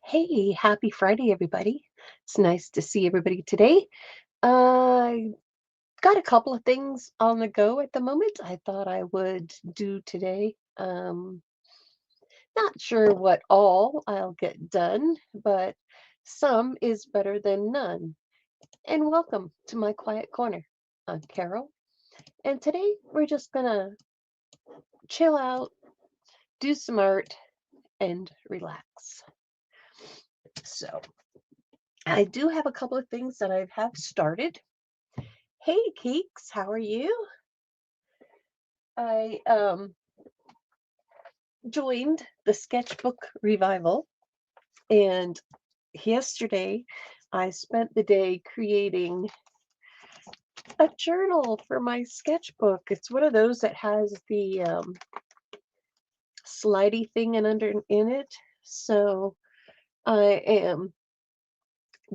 Hey, happy Friday, everybody. It's nice to see everybody today. I got a couple of things on the go at the moment I thought I would do today. Not sure what all I'll get done, but some is better than none. And welcome to my quiet corner. I'm Carol, and today we're just gonna chill out, do some art, and relax. So, I do have a couple of things that I have started. Hey, Keeks, how are you? I joined the sketchbook revival, and yesterday I spent the day creating a journal for my sketchbook. It's one of those that has the slidey thing in it. So I am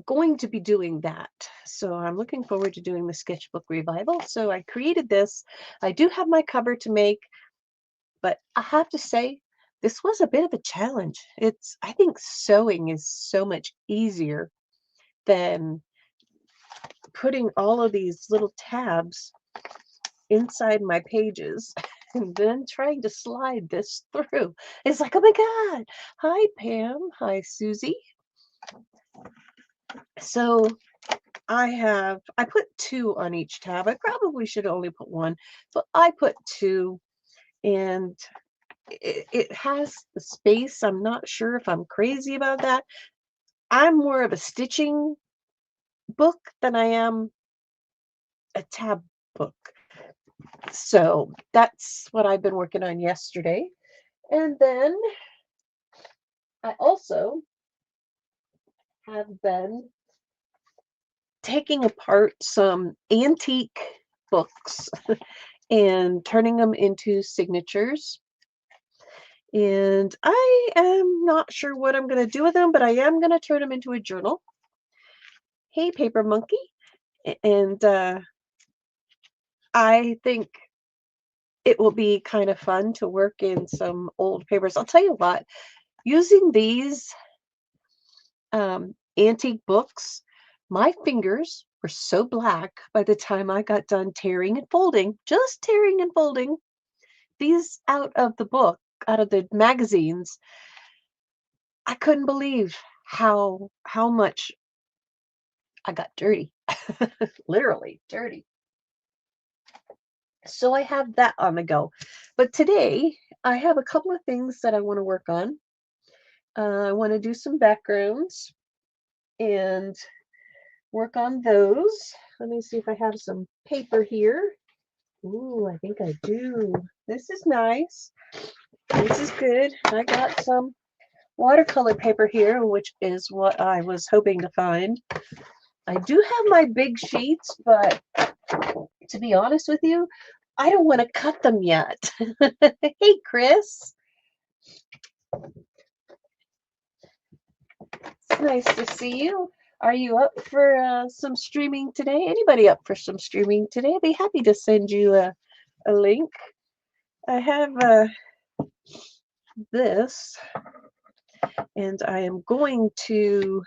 going to be doing that. So I'm looking forward to doing the sketchbook revival. So I created this. I do have my cover to make. But I have to say, this was a bit of a challenge. I think sewing is so much easier than putting all of these little tabs inside my pages and then trying to slide this through. It's like, oh my God. Hi, Pam. Hi, Susie. So I put two on each tab. I probably should only put one, but I put two and it has the space. I'm not sure if I'm crazy about that. I'm more of a stitching book than I am a tab book. So that's what I've been working on yesterday. And then I also have been taking apart some antique books and turning them into signatures. And I am not sure what I'm going to do with them, but I am going to turn them into a journal. Hey, Paper Monkey. And I think it will be kind of fun to work in some old papers. I'll tell you what, using these antique books, my fingers were so black by the time I got done tearing and folding, just tearing and folding these out of the book, out of the magazines. I couldn't believe how much I got dirty, literally dirty. So I have that on the go. But today I have a couple of things that I want to work on. I want to do some backgrounds and work on those. Let me see if I have some paper here. Ooh, I think I do. This is nice. This is good. I got some watercolor paper here, which is what I was hoping to find. I do have my big sheets, but to be honest with you, I don't want to cut them yet. Hey, Chris. It's nice to see you. Are you up for some streaming today? Anybody up for some streaming today? I'd be happy to send you a link. I have this, and I am going to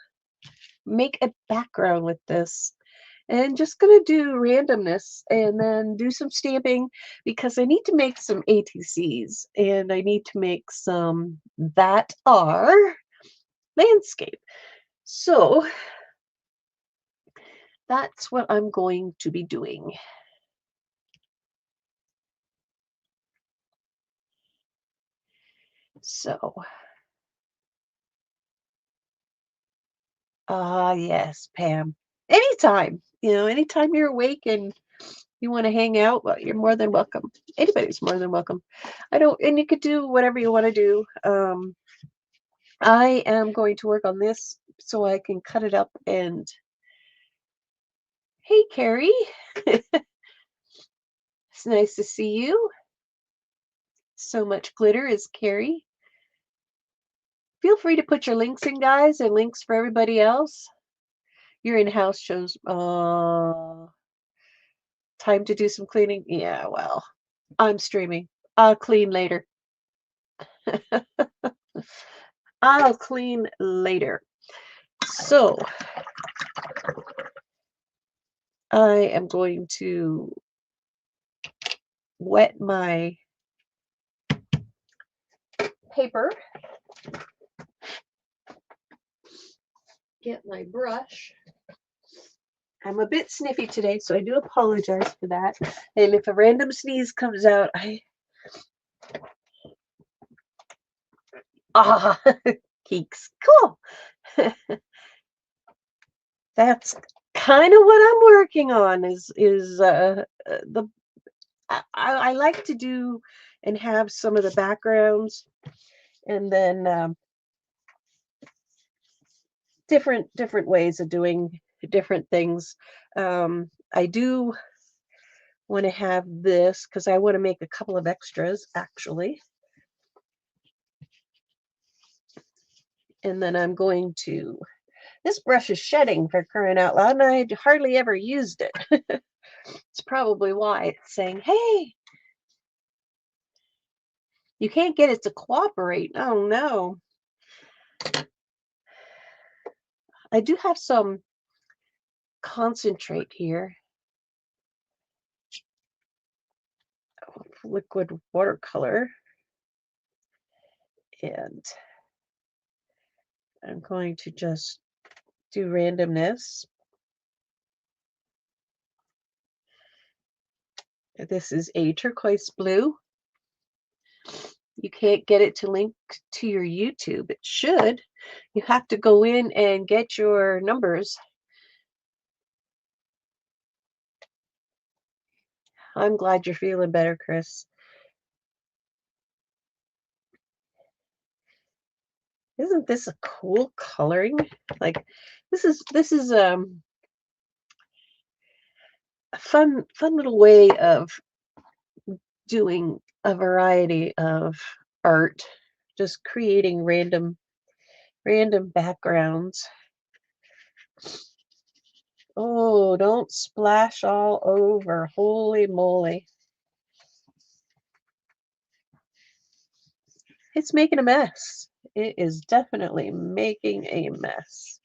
make a background with this. And just going to do randomness and then do some stamping because I need to make some ATCs and I need to make some that are landscape. So that's what I'm going to be doing. So, yes, Pam. Anytime, anytime you're awake and you want to hang out, well, you're more than welcome. Anybody's more than welcome. And you could do whatever you want to do. I am going to work on this so I can cut it up and hey, Carrie. It's nice to see you. So much glitter is Carrie. Feel free to put your links in, guys, and links for everybody else. Your in-house shows. Time to do some cleaning. Yeah, well, I'm streaming. I'll clean later. I'll clean later. So I am going to wet my paper. Get my brush. I'm a bit sniffy today, so I do apologize for that. And if a random sneeze comes out, geeks. Cool. That's kind of what I'm working on is the I like to do and have some of the backgrounds and then different ways of doing different things. I do want to have this because I want to make a couple of extras actually. And then I'm going to, this brush is shedding for crying out loud, and I hardly ever used it. It's probably why it's saying, hey, you can't get it to cooperate. Oh no. I do have some concentrate here. Liquid watercolor. And I'm going to just do randomness. This is a turquoise blue. You can't get it to link to your YouTube. It should. You have to go in and get your numbers. I'm glad you're feeling better, Chris. Isn't this a cool coloring? Like this is a fun little way of doing a variety of art, just creating random backgrounds. Oh, don't splash all over. Holy moly. It's making a mess. It is definitely making a mess.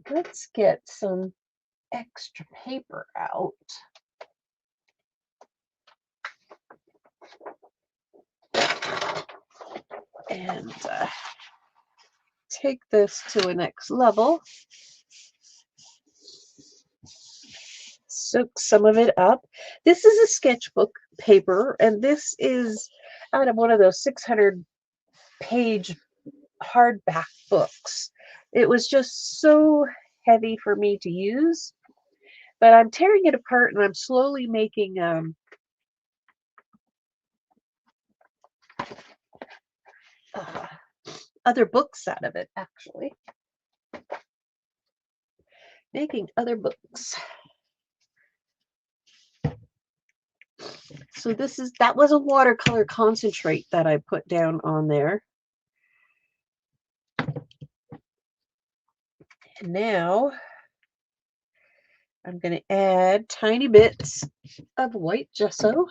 Let's get some extra paper out. And take this to a next level. Soak some of it up. This is a sketchbook paper, and this is out of one of those 600-page hardback books. It was just so heavy for me to use, but I'm tearing it apart and I'm slowly making other books out of it, actually. Making other books. So that was a watercolor concentrate that I put down on there. And now I'm going to add tiny bits of white gesso.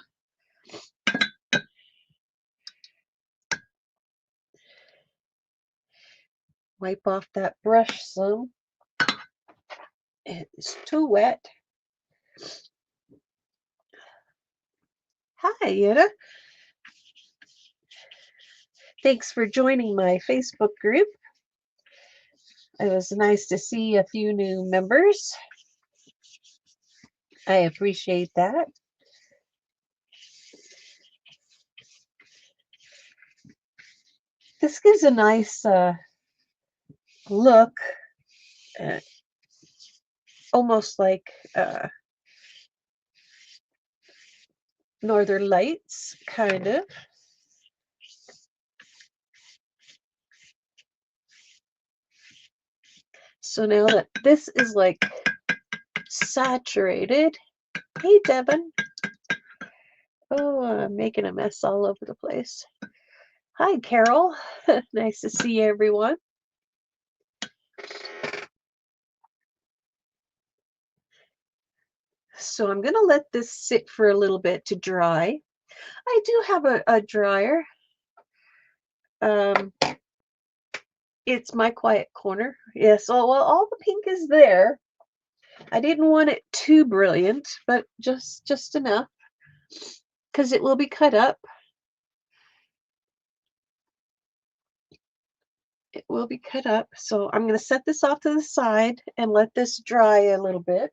Wipe off that brush some. It's too wet. Hi, Yetta. Thanks for joining my Facebook group. It was nice to see a few new members. I appreciate that. This gives a nice look, almost like Northern Lights, kind of. So now that this is like saturated, hey Devin. Oh, I'm making a mess all over the place. Hi, Carol. Nice to see everyone. So I'm going to let this sit for a little bit to dry. I do have a dryer. Um, it's my quiet corner. Yes, well, all the pink is there. I didn't want it too brilliant, but just enough because it will be cut up. It will be cut up. So I'm going to set this off to the side and let this dry a little bit.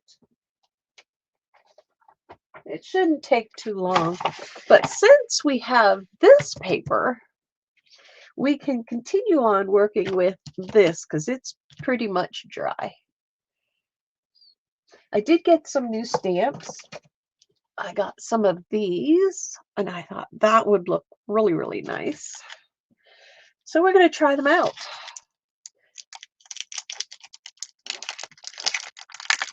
It shouldn't take too long. But since we have this paper, we can continue on working with this because it's pretty much dry. I did get some new stamps. I got some of these, and I thought that would look really, really nice. So we're going to try them out.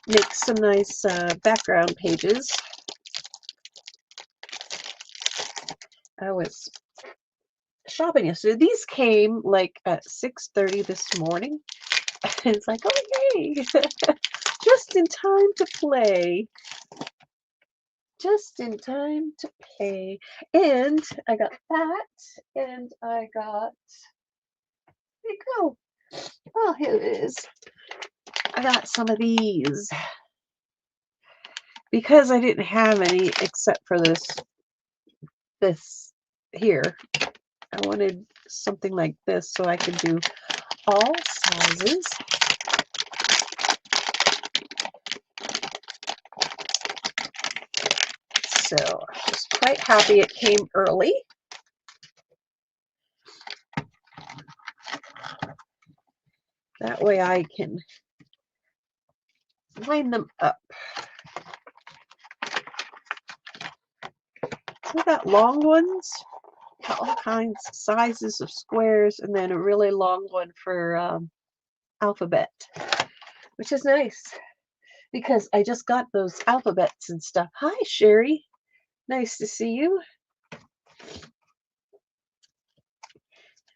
Make some nice background pages. I was shopping yesterday. These came like at 6:30 this morning. And it's like, oh yay! Just in time to play. Just in time to play. And I got that, and I got, there you go. Oh, here it is. I got some of these because I didn't have any except for this here. I wanted something like this so I could do all sizes. So I was quite happy it came early. That way I can line them up. So we got long ones, all kinds of sizes of squares, and then a really long one for alphabet, which is nice because I just got those alphabets and stuff. Hi, Sherry. Nice to see you. All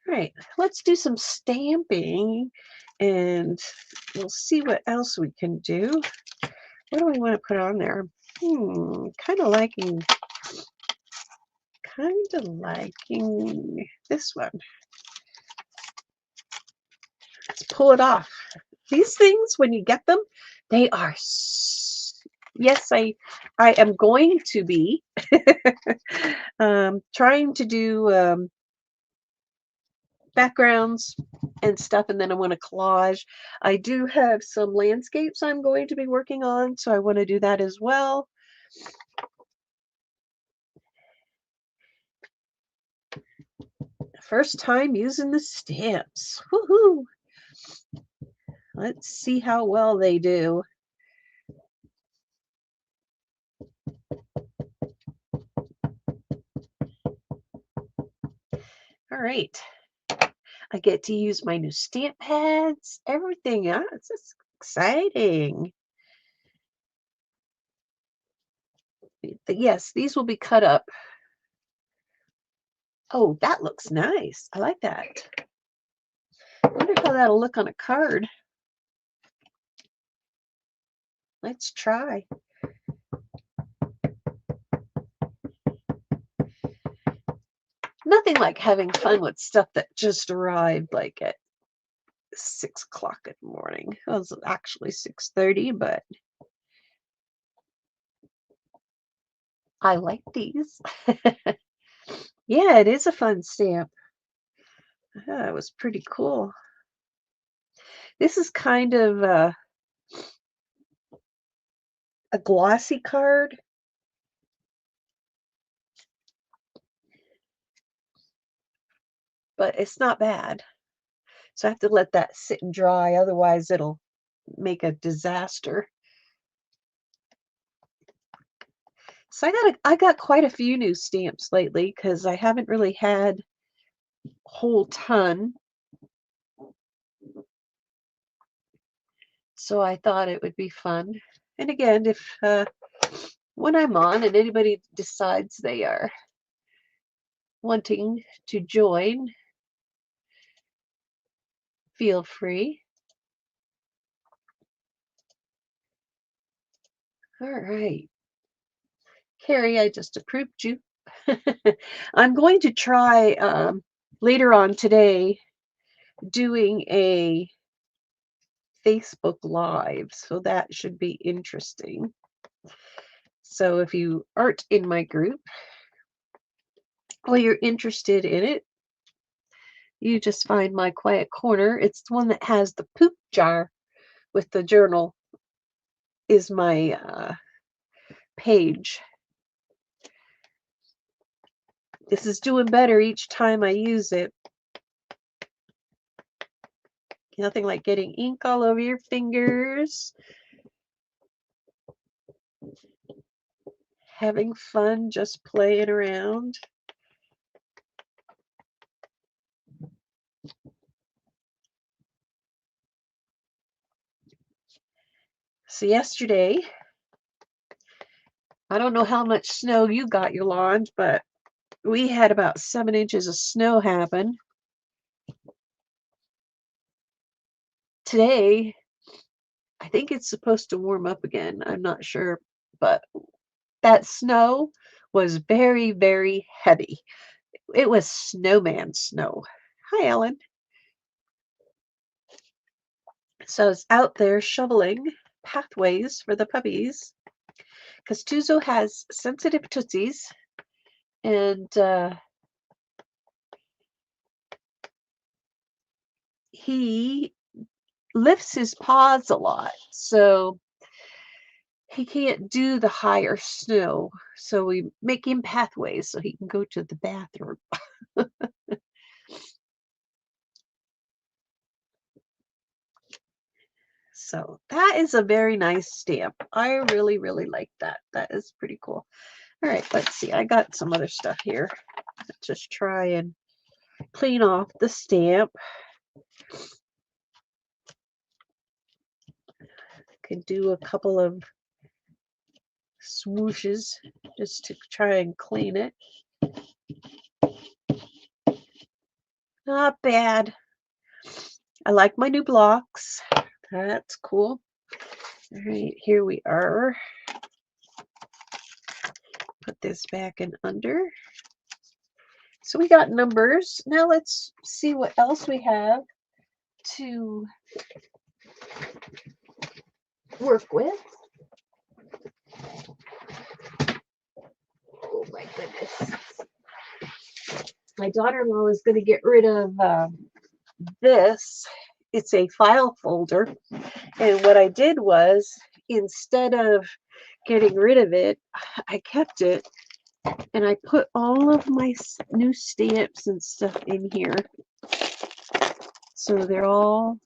right, let's do some stamping and we'll see what else we can do. What do we want to put on there? Kind of liking this one. Let's pull it off. These things, when you get them, they are, yes, I am going to be trying to do backgrounds and stuff, and then I want to collage. I do have some landscapes I'm going to be working on, so I want to do that as well. First time using the stamps. Woohoo! Let's see how well they do. All right. I get to use my new stamp pads, everything. It's just exciting. Yes, these will be cut up. Oh, that looks nice. I like that. I wonder how that'll look on a card. Let's try. Nothing like having fun with stuff that just arrived like at 6 o'clock in the morning. It was actually 6:30, but I like these. Yeah, it is a fun stamp. It was pretty cool. This is kind of a glossy card. But it's not bad. So I have to let that sit and dry, otherwise it'll make a disaster. So I got quite a few new stamps lately because I haven't really had a whole ton. So I thought it would be fun. And again, if when I'm on and anybody decides they are wanting to join, feel free. All right. Carrie, I just approved you. I'm going to try later on today doing a Facebook Live, so that should be interesting. So if you aren't in my group or you're interested in it, you just find my quiet corner. It's the one that has the poop jar with the journal is my page. This is doing better each time I use it. Nothing like getting ink all over your fingers. Having fun just playing around. So yesterday, I don't know how much snow you got, Yolande, but we had about 7 inches of snow happen. Today, I think it's supposed to warm up again. I'm not sure, but that snow was very, very heavy. It was snowman snow. Hi, Ellen. So I was out there shoveling pathways for the puppies because Tuzo has sensitive tootsies and he lifts his paws a lot. So he can't do the higher snow. So we make him pathways so he can go to the bathroom. So that is a very nice stamp. I really, really like that. That is pretty cool. All right, let's see. I got some other stuff here. Let's just try and clean off the stamp. Could do a couple of swooshes just to try and clean it. Not bad. I like my new blocks. That's cool. All right, here we are. Put this back and under. So we got numbers. Now let's see what else we have to work with. Oh my goodness. My daughter-in-law is going to get rid of this. It's a file folder. And what I did was, instead of getting rid of it, I kept it and I put all of my new stamps and stuff in here. So they're all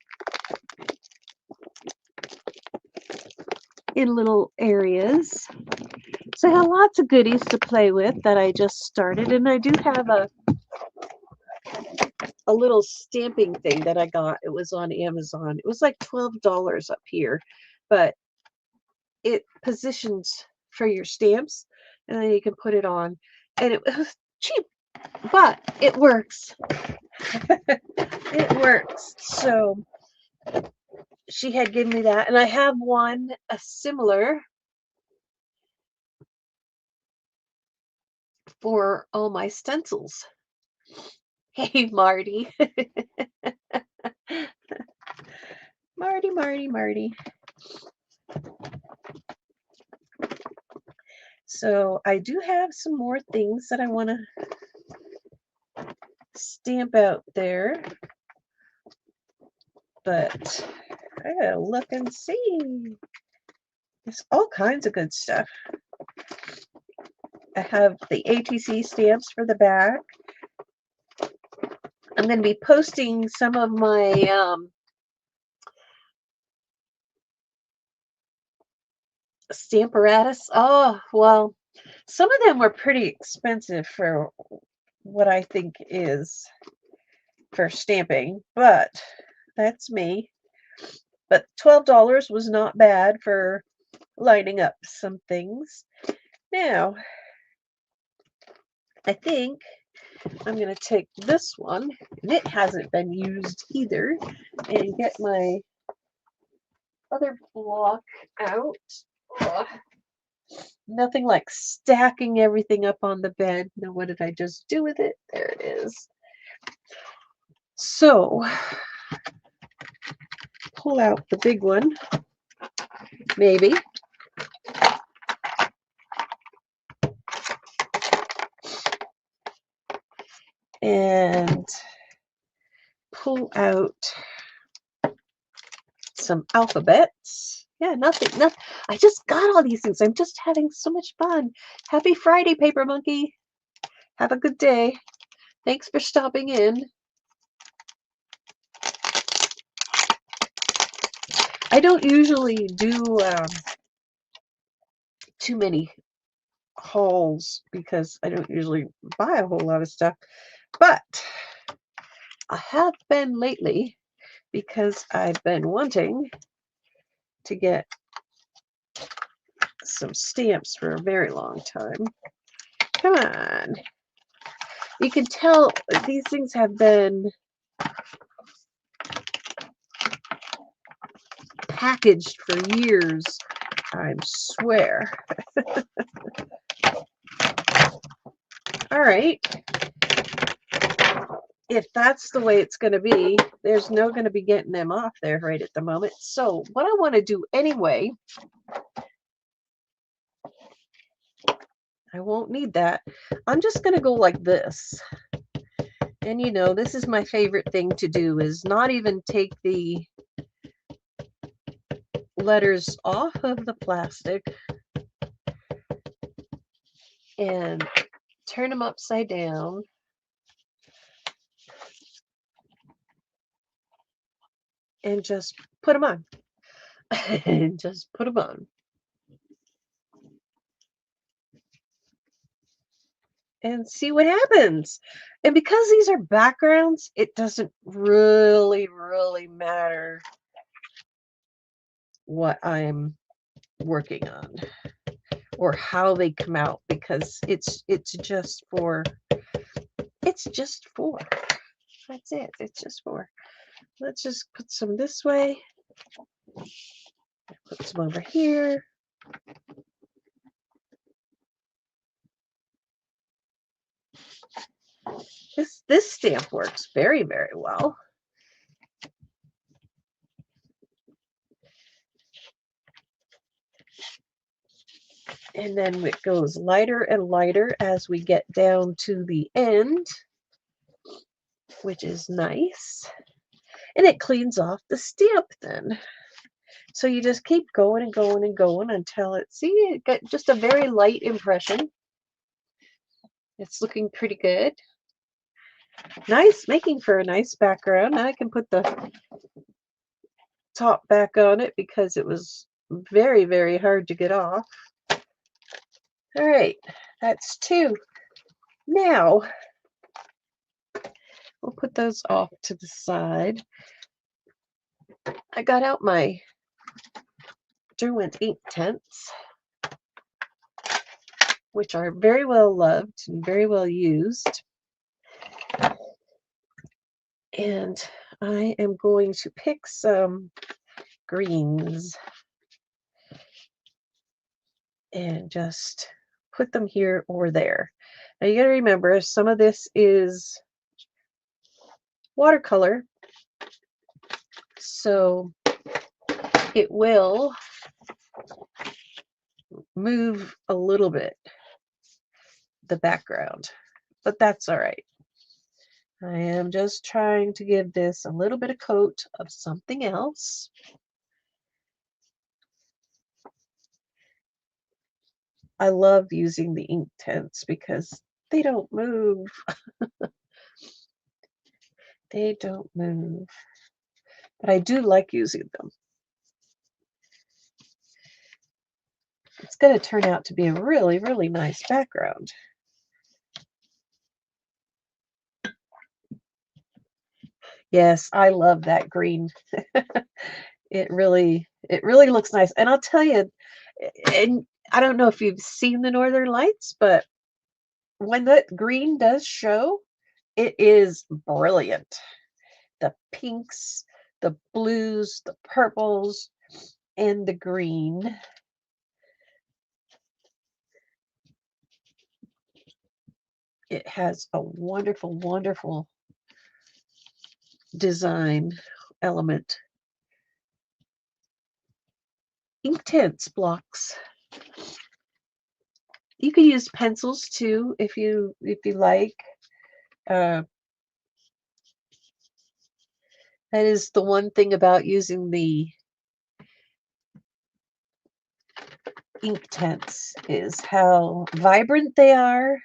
in little areas. So I have lots of goodies to play with that I just started. And I do have a little stamping thing that I got. It was on Amazon. It was like $12 up here, but it positions for your stamps and then you can put it on. And it was cheap, but it works. It works. So she had given me that, and I have one, a similar for all my stencils. Hey, Marty. Marty. So I do have some more things that I want to stamp out there, but I gotta look and see. There's all kinds of good stuff. I have the ATC stamps for the back. I'm going to be posting some of my Stamparatus. Oh, well, some of them were pretty expensive for what I think is for stamping, but that's me. But $12 was not bad for lining up some things. Now, I think I'm going to take this one, and it hasn't been used either, and get my other block out. Nothing like stacking everything up on the bed. Now, what did I just do with it? There it is. So, pull out the big one, maybe. And pull out some alphabets. Yeah, nothing. I just got all these things. I'm just having so much fun. Happy Friday, Paper Monkey. Have a good day. Thanks for stopping in. I don't usually do too many hauls because I don't usually buy a whole lot of stuff, but I have been lately because I've been wanting to get some stamps for a very long time. Come on. You can tell these things have been packaged for years, I swear. All right. If that's the way it's going to be, there's no going to be getting them off there right at the moment. So what I want to do anyway, I won't need that. I'm just going to go like this. And you know, this is my favorite thing to do, is not even take the letters off of the plastic and turn them upside down. And just put them on. And just put them on. And see what happens. And because these are backgrounds, it doesn't really matter what I'm working on or how they come out, because it's just for that's it. It's just for. Let's just put some this way. Put some over here. This stamp works very well. And then it goes lighter and lighter as we get down to the end, which is nice. And it cleans off the stamp then. So you just keep going and going and going until it got just a very light impression. It's looking pretty good. Nice, making for a nice background. Now I can put the top back on it because it was very hard to get off. All right, that's 2. Now, we'll put those off to the side. I got out my Derwent Inktense, which are very well loved and very well used. And I am going to pick some greens and just put them here or there. Now you got to remember, some of this is watercolor, so it will move a little bit, the background, but that's all right. I am just trying to give this a little bit of coat of something else. I love using the Inktense because they don't move. They don't move. But I do like using them. It's going to turn out to be a really nice background. Yes, I love that green. It really looks nice. And I'll tell you, and I don't know if you've seen the Northern Lights, but when that green does show, it is brilliant. The pinks, the blues, the purples, and the green. It has a wonderful, wonderful design element. Inktense blocks. You can use pencils too if you like. Uh, that is the one thing about using the Inktense is how vibrant they are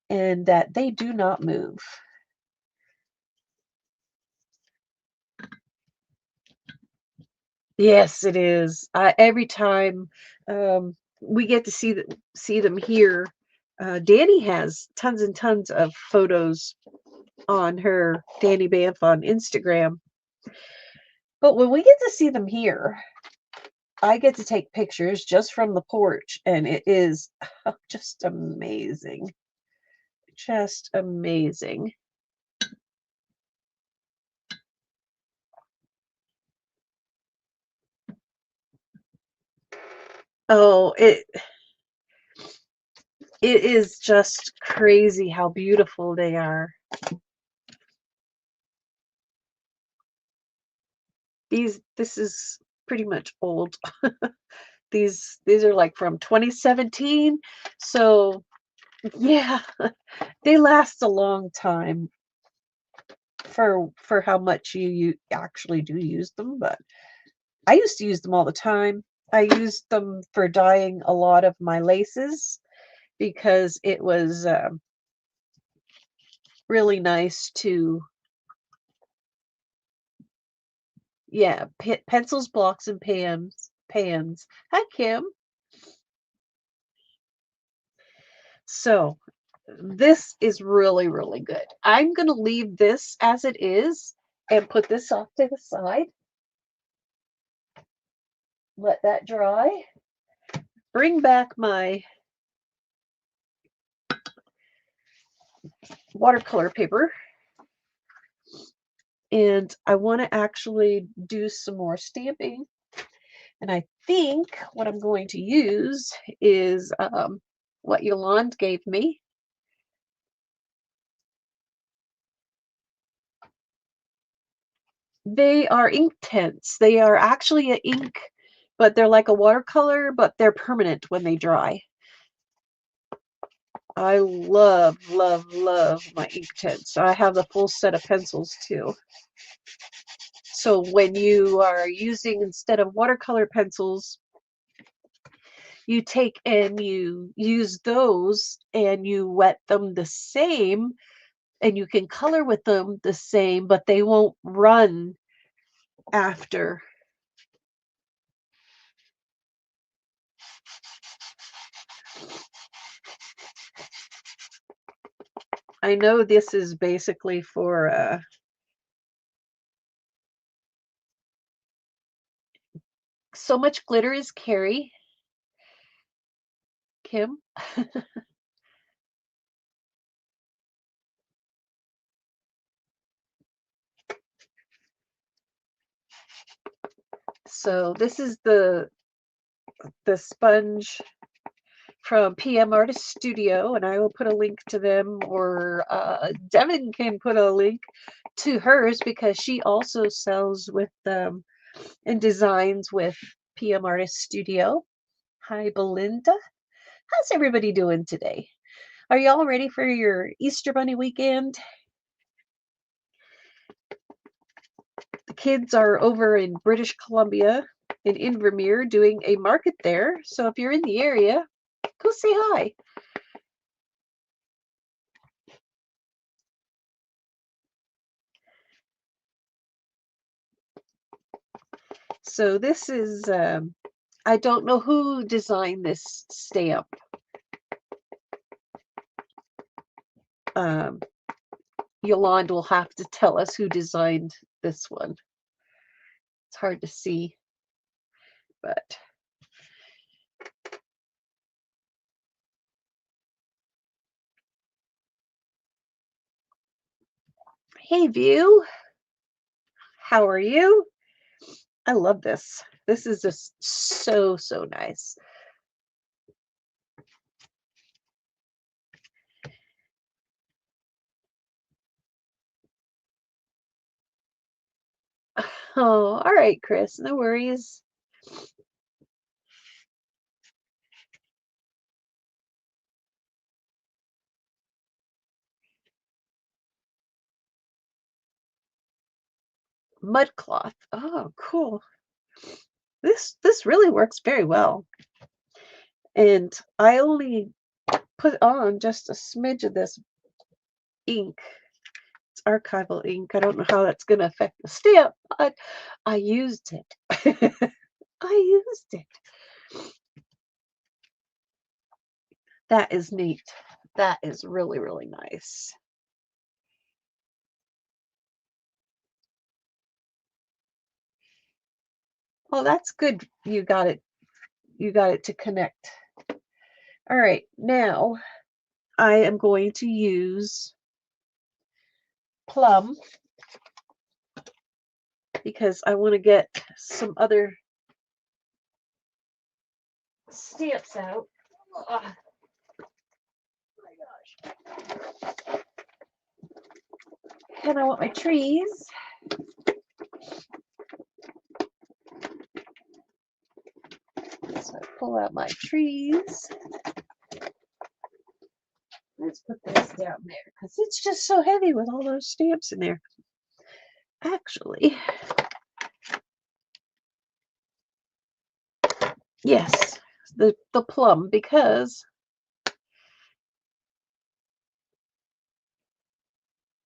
and that they do not move. Yes, it is. Every time we get to see them here, Danny has tons and tons of photos on her Danny Banff on Instagram. But when we get to see them here, I get to take pictures just from the porch, and it is just amazing. Just amazing. Oh, it is just crazy how beautiful they are. This is pretty much old. These are like from 2017. So yeah, they last a long time for how much you actually do use them, but I used to use them all the time. I used them for dyeing a lot of my laces because it was really nice to, yeah, pencils, blocks, and pans. Hi, Kim. So this is really, really good. I'm going to leave this as it is and put this off to the side. Let that dry. Bring back my watercolor paper. And I want to actually do some more stamping. And I think what I'm going to use is what Yolande gave me. They are Inktense. They are actually an ink, but they're like a watercolor, but they're permanent when they dry. I love, love, love my Inktense. I have the full set of pencils too. So when you are using, instead of watercolor pencils, you take and you use those and you wet them the same and you can color with them the same, but they won't run after. I know this is basically for so much glitter is Carrie. Kim. So this is the sponge from PM Artist Studio, and I will put a link to them, or Devin can put a link to hers because she also sells with them and designs with PM Artist Studio. Hi, Belinda. How's everybody doing today? Are y'all ready for your Easter Bunny weekend? The kids are over in British Columbia in Invermere doing a market there. So if you're in the area, go say hi. So this is, I don't know who designed this stamp. Yolande will have to tell us who designed this one. It's hard to see, but hey, View, how are you? I love this. This is just so, so nice. Oh, all right, Chris. No worries. Mud cloth. Oh, cool. This really works very well. And I only put on just a smidge of this ink. It's archival ink. I don't know how that's going to affect the stamp, but I used it. I used it. That is neat. That is really, really nice. Well, that's good. You got it. You got it to connect. All right, now I am going to use Plum because I want to get some other stamps out. Oh my gosh. And I want my trees. So I pull out my trees. Let's put this down there because it's just so heavy with all those stamps in there. Actually, yes, the plum because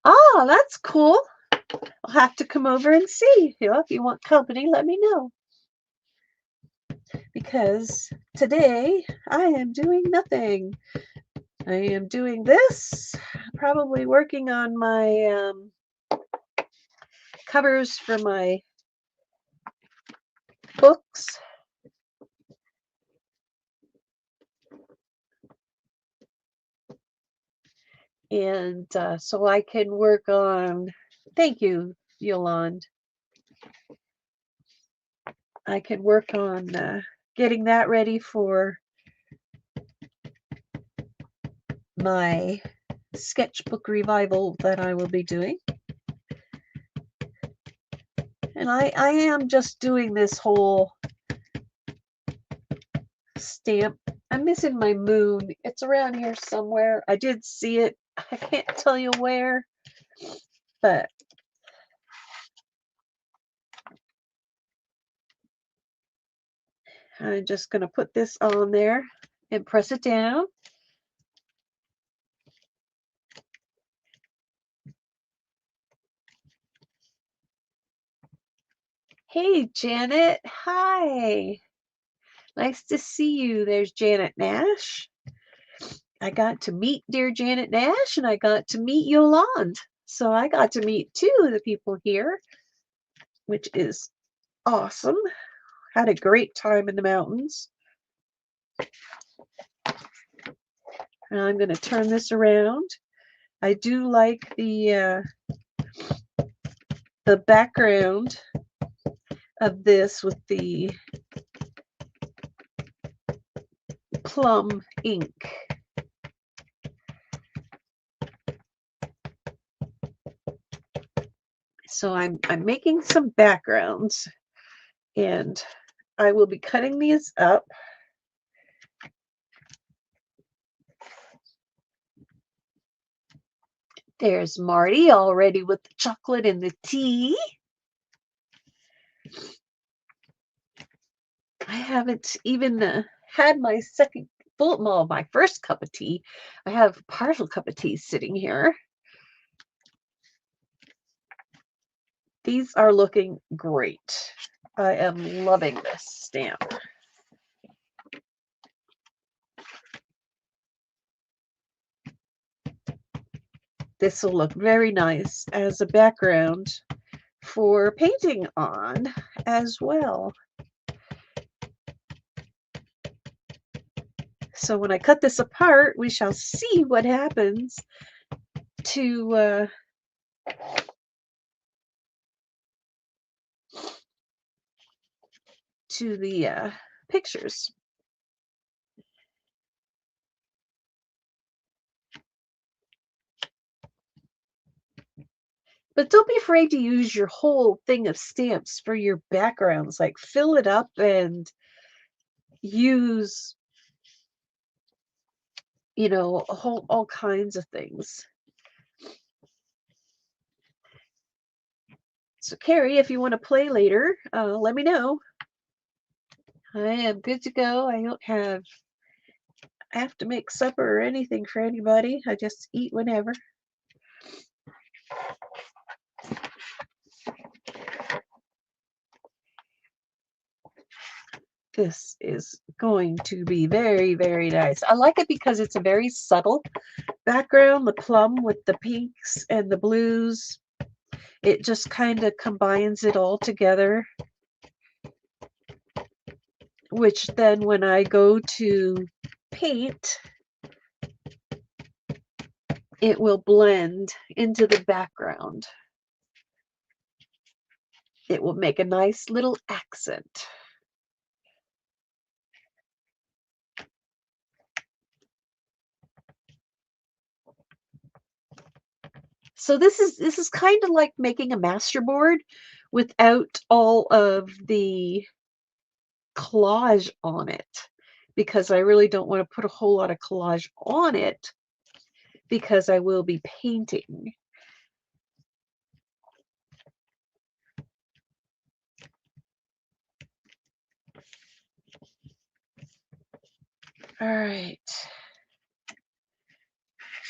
that's cool. I'll have to come over and see. You know, if you want company, let me know. Because today I am doing nothing. I am doing this, probably working on my covers for my books. And so I can work on, thank you, Yolande. I can work on getting that ready for my sketchbook revival that I will be doing. And I am just doing this whole stamp. I'm missing my moon. It's around here somewhere. I did see it. I can't tell you where, but I'm just going to put this on there and press it down. Hey, Janet. Hi. Nice to see you. There's Janet Nash. I got to meet dear Janet Nash and I got to meet Yolande. So I got to meet two of the people here, which is awesome. Had a great time in the mountains. And I'm going to turn this around. I do like the background of this with the plum ink. So I'm making some backgrounds and I will be cutting these up. There's Marty already with the chocolate and the tea. I haven't even had my my first cup of tea. I have a partial cup of tea sitting here. These are looking great. I am loving this stamp. This will look very nice as a background for painting on as well. So when I cut this apart, we shall see what happens to the pictures. But don't be afraid to use your whole thing of stamps for your backgrounds. Like fill it up and use, all kinds of things. So Carrie, if you want to play later, let me know. I am good to go. I have to make supper or anything for anybody. I just eat whenever. This is going to be very, very nice. I like it because it's a very subtle background, the plum with the pinks and the blues. It just kind of combines it all together, which then when I go to paint, it will blend into the background. It will make a nice little accent. So this is kind of like making a masterboard without all of the collage on it, because I really don't want to put a whole lot of collage on it because I will be painting. All right.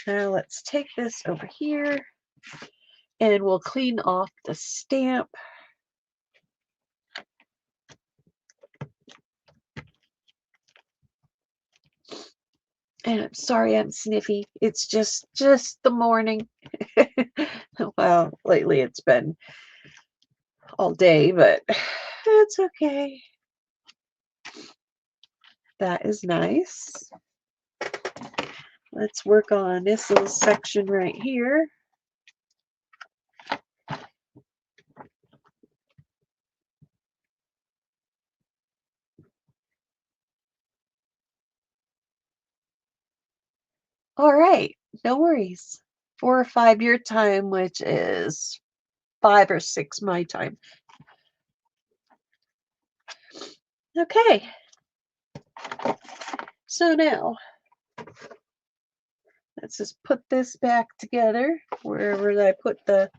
Now let's take this over here and we'll clean off the stamp. And I'm sorry I'm sniffy. It's just the morning. Well, lately it's been all day, but it's okay. That is nice. Let's work on this little section right here. All right, no worries. 4 or 5 your time, which is 5 or 6 my time. Okay. So now, let's just put this back together wherever I put the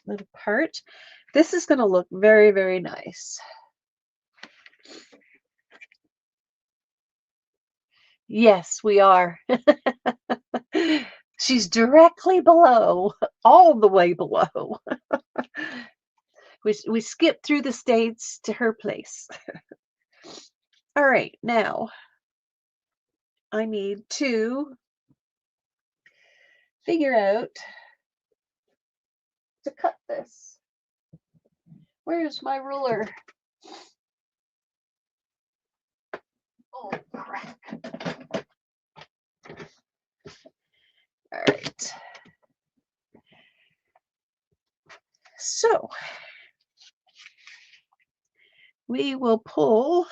little part. This is going to look very, very nice. Yes, we are. She's directly below, all the way below. We skipped through the states to her place. All right, now I need to figure out to cut this. Where's my ruler? Oh, crap. All right. So we will pull,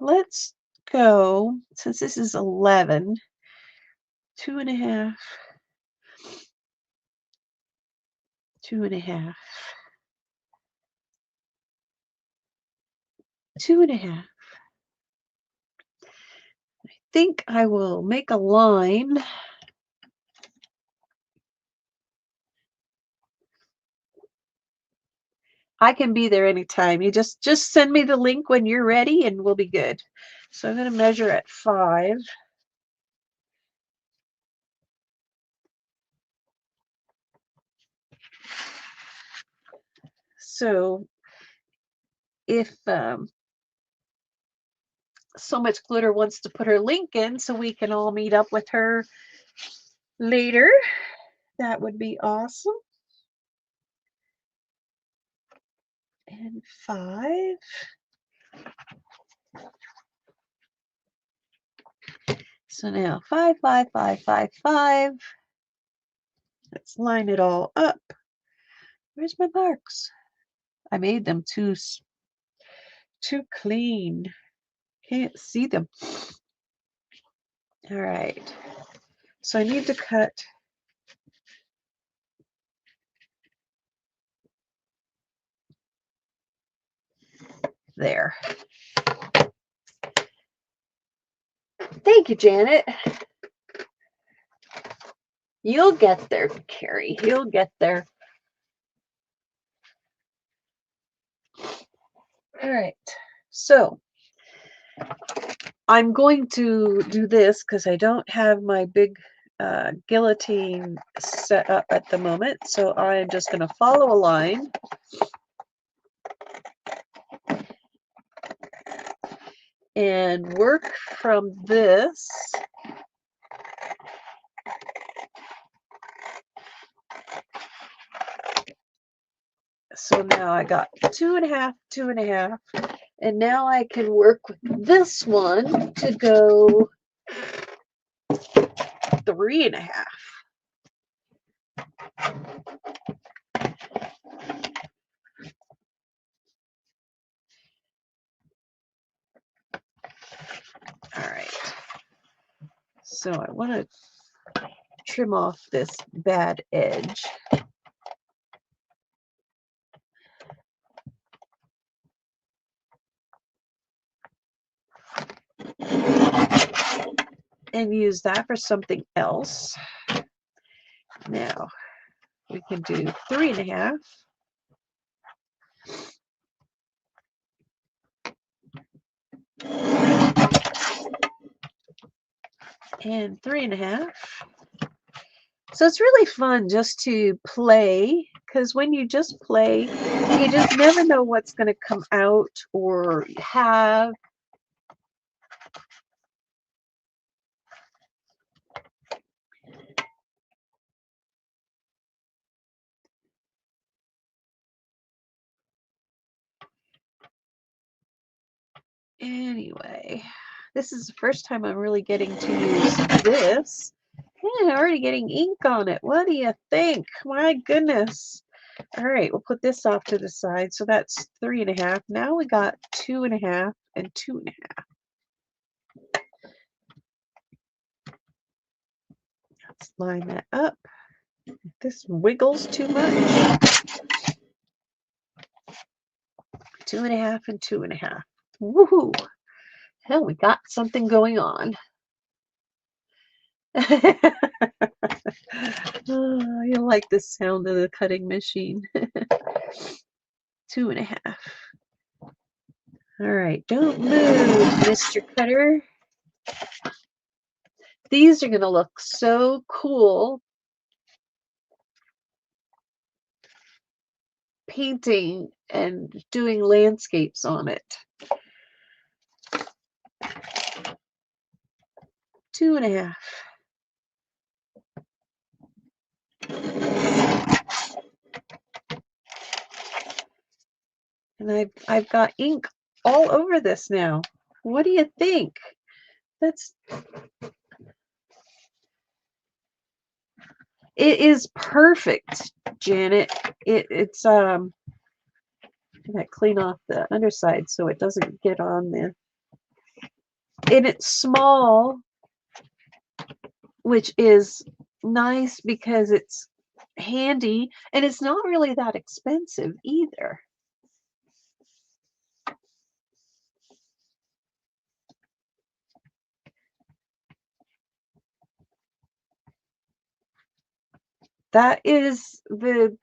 let's go, since this is 11, 2.5, 2.5, 2.5. I think I will make a line. I can be there anytime. You just send me the link when you're ready and we'll be good. So I'm going to measure at 5. So if So Much Glitter wants to put her link in so we can all meet up with her later, that would be awesome. And 5. So now 5, 5, 5, 5, 5. Let's line it all up. Where's my marks? I made them too clean. Can't see them. All right. So I need to cut there. Thank you, Janet. You'll get there, Carrie. You'll get there. All right. So I'm going to do this because I don't have my big guillotine set up at the moment. So I'm just going to follow a line. And work from this. So now I got 2.5, 2.5, and now I can work with this one to go 3.5. All right. So I want to trim off this bad edge. And use that for something else. Now we can do 3.5. And 3.5. So it's really fun just to play, because when you just play, you just never know what's going to come out or have. Anyway, this is the first time I'm really getting to use this. And I'm already getting ink on it. What do you think? My goodness. All right, we'll put this off to the side. So that's 3.5. Now we got 2.5 and 2.5. Let's line that up. If this wiggles too much. 2.5 and 2.5. Woohoo! Hell, we got something going on. Oh, you like the sound of the cutting machine. 2.5. All right, don't move, Mr. Cutter. These are going to look so cool painting and doing landscapes on it. 2.5. And I've got ink all over this now. What do you think? It is perfect, Janet. It's I'm gonna clean off the underside so it doesn't get on there. And it's small, which is nice because it's handy and it's not really that expensive either. That is the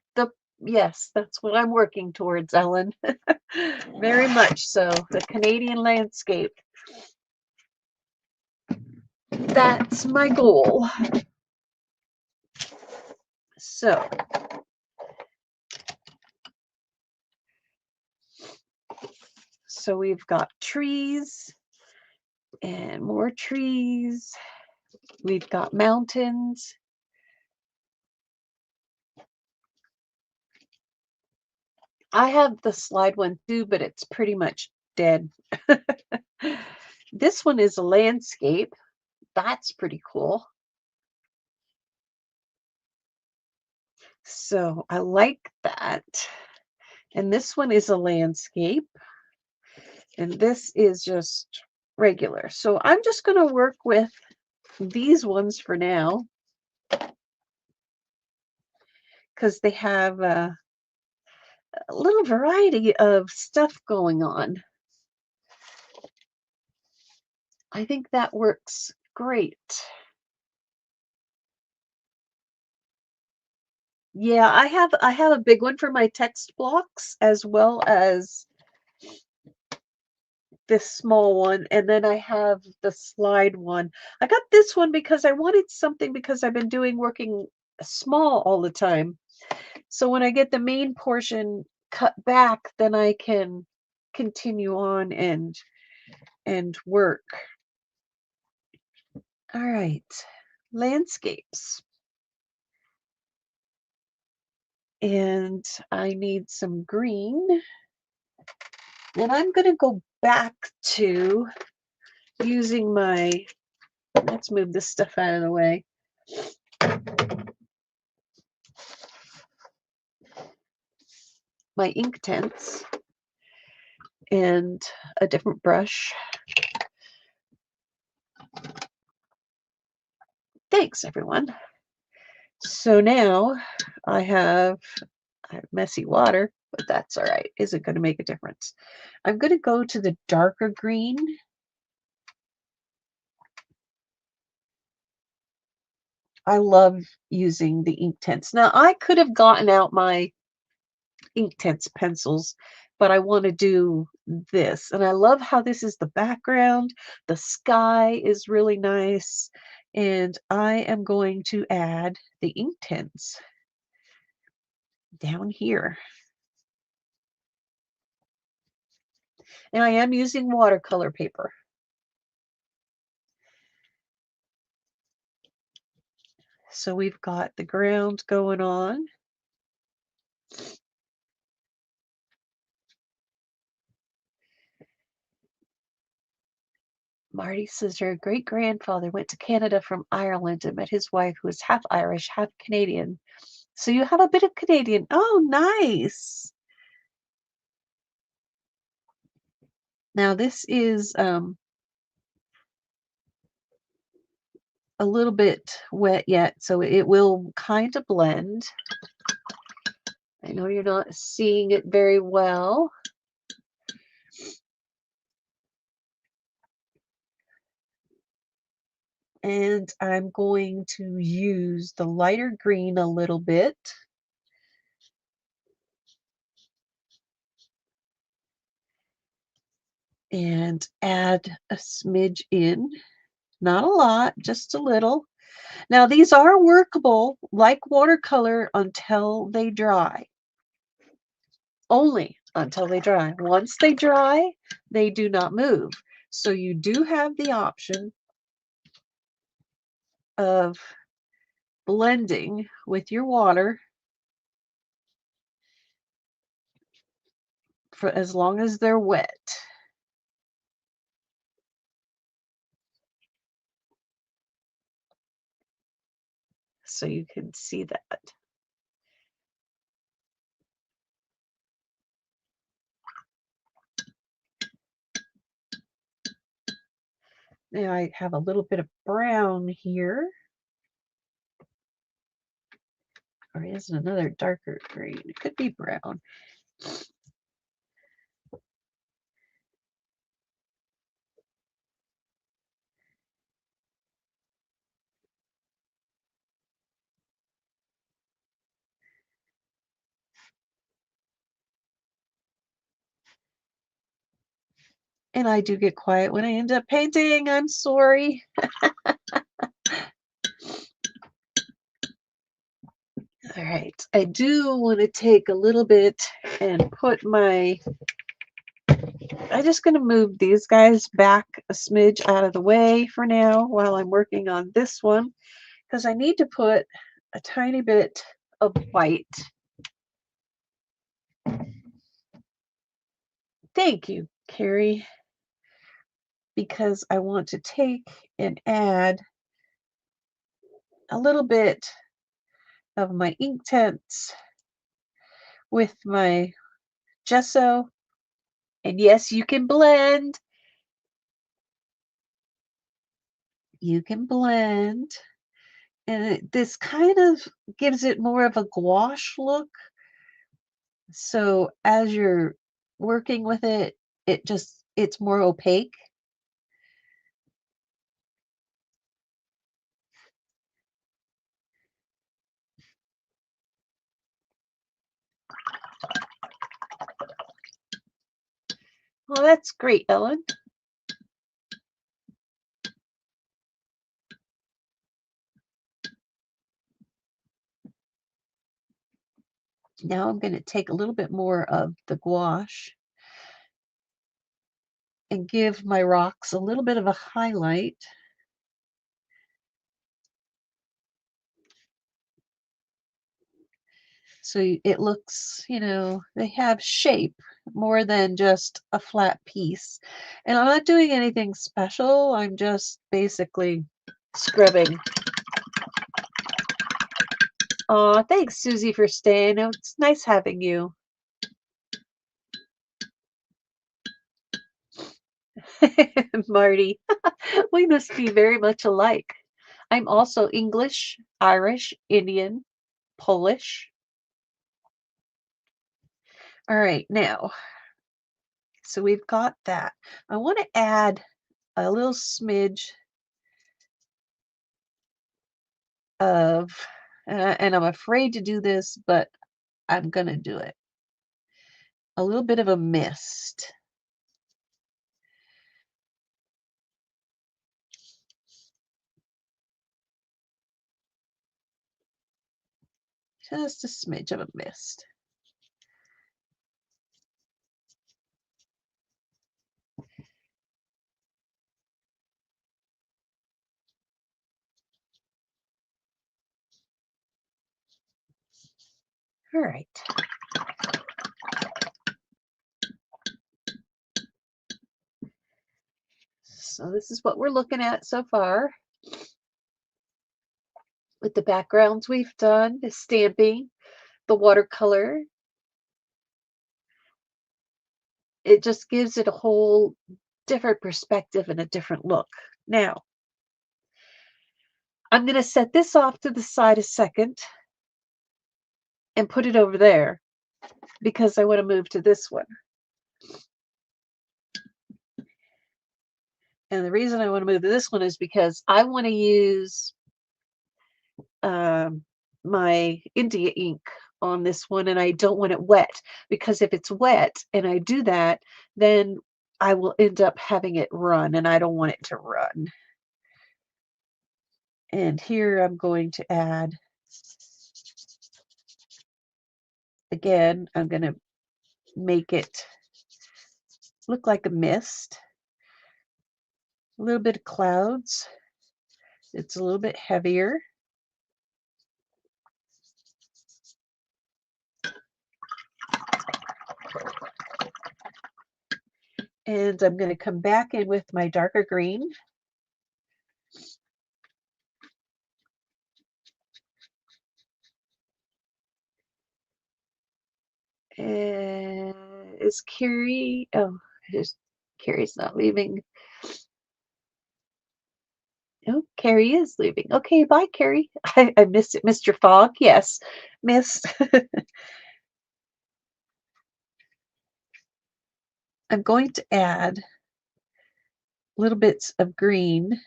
yes, that's what I'm working towards, Ellen. Very much so. The Canadian landscape. That's my goal. So we've got trees and more trees. We've got mountains. I have the slide one too, but it's pretty much dead. This one is a landscape. That's pretty cool. So I like that. And this one is a landscape. And this is just regular. So I'm just going to work with these ones for now because they have a little variety of stuff going on. I think that works great. Yeah, I have a big one for my text blocks as well as this small one, and then I have the slide one. I got this one because I wanted something because I've been doing working small all the time. So when I get the main portion cut back, then I can continue on and work. All right. Landscapes. And I need some green. And I'm going to go back to using my, let's move this stuff out of the way. My Inktense and a different brush. Thanks, everyone. So now I have messy water, but that's all right. Isn't going to make a difference. I'm going to go to the darker green. I love using the Inktense. Now, I could have gotten out my Inktense pencils, but I want to do this. And I love how this is the background. The sky is really nice. And I am going to add the Inktense down here. And I am using watercolor paper. So we've got the ground going on. Marty says her great grandfather went to Canada from Ireland and met his wife, who is half Irish, half Canadian. So you have a bit of Canadian. Oh, nice. Now this is a little bit wet yet, so it will kind of blend. I know you're not seeing it very well. And I'm going to use the lighter green a little bit. And add a smidge in. Not a lot, just a little. Now these are workable like watercolor until they dry. Only until they dry. Once they dry, they do not move. So you do have the option of blending with your water for as long as they're wet. So you can see that. Now I have a little bit of brown here. Or is it another darker green? It could be brown. And I do get quiet when I end up painting. I'm sorry. All right. I do want to take a little bit and put my, I'm just going to move these guys back a smidge out of the way for now while I'm working on this one, because I need to put a tiny bit of white. Thank you, Carrie. Because I want to take and add a little bit of my Inktense with my gesso. And yes, you can blend. you can blend. And this kind of gives it more of a gouache look. So as you're working with it, it's more opaque. Well, that's great, Ellen. Now I'm going to take a little bit more of the gouache and give my rocks a little bit of a highlight. So it looks, they have shape more than just a flat piece. And I'm not doing anything special. I'm just basically scrubbing. Aw, thanks, Susie, for staying. It's nice having you. Marty, we must be very much alike. I'm also English, Irish, Indian, Polish. All right, now, so we've got that. I want to add a little smidge of, and I'm afraid to do this, but I'm going to do it. A little bit of a mist. Just a smidge of a mist. All right. So this is what we're looking at so far. With the backgrounds we've done, the stamping, the watercolor. It just gives it a whole different perspective and a different look. Now, I'm going to set this off to the side a second and put it over there because I want to move to this one. And the reason I want to move to this one is because I want to use my India ink on this one, and I don't want it wet, because if it's wet and I do that, then I will end up having it run, and I don't want it to run. And here I'm going to add, again, I'm going to make it look like a mist, a little bit of clouds. It's a little bit heavier. And I'm going to come back in with my darker green. And is Carrie, oh, Carrie's not leaving. Oh, Carrie is leaving. Okay, bye, Carrie. I missed it. Mr. Fogg, yes, missed. I'm going to add little bits of green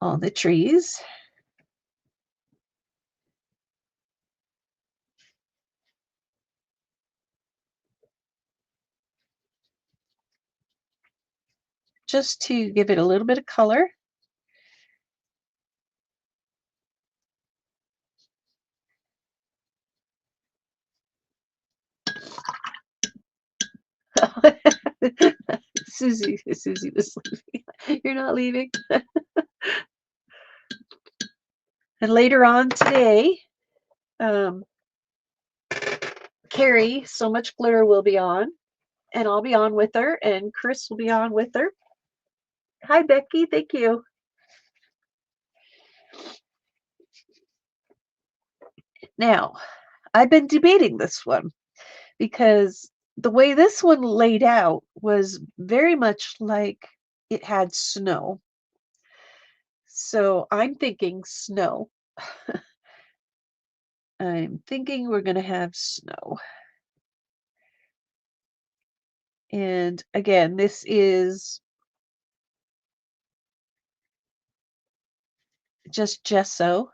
on the trees. Just to give it a little bit of color. Susie was leaving. You're not leaving. And later on today, Carrie, So Much Glitter, will be on, and I'll be on with her, and Chris will be on with her. Hi, Becky. Thank you. Now, I've been debating this one because the way this one laid out was very much like it had snow. So I'm thinking snow. I'm thinking we're going to have snow. And again, this is just gesso.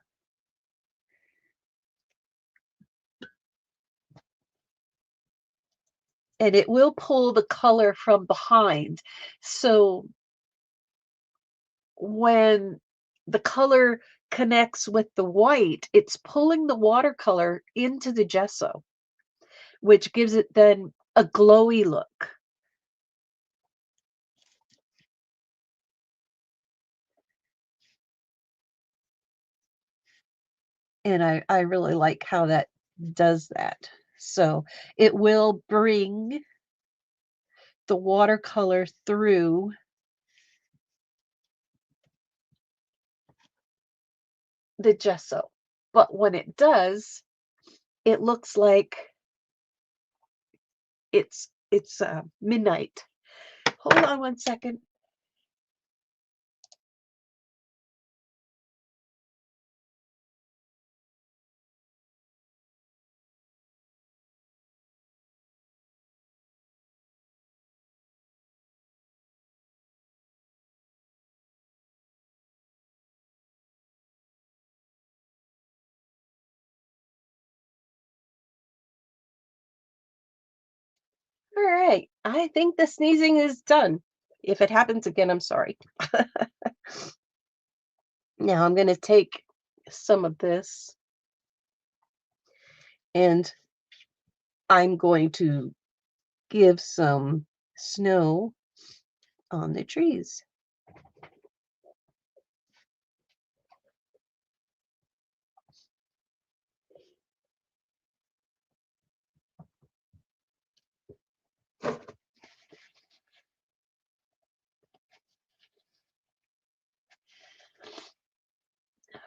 And it will pull the color from behind. So when the color connects with the white, it's pulling the watercolor into the gesso, which gives it then a glowy look. And I really like how that does that. So it will bring the watercolor through the gesso. But when it does, it looks like it's midnight. Hold on one second. All right. I think the sneezing is done. If it happens again, I'm sorry. Now I'm going to take some of this and I'm going to give some snow on the trees.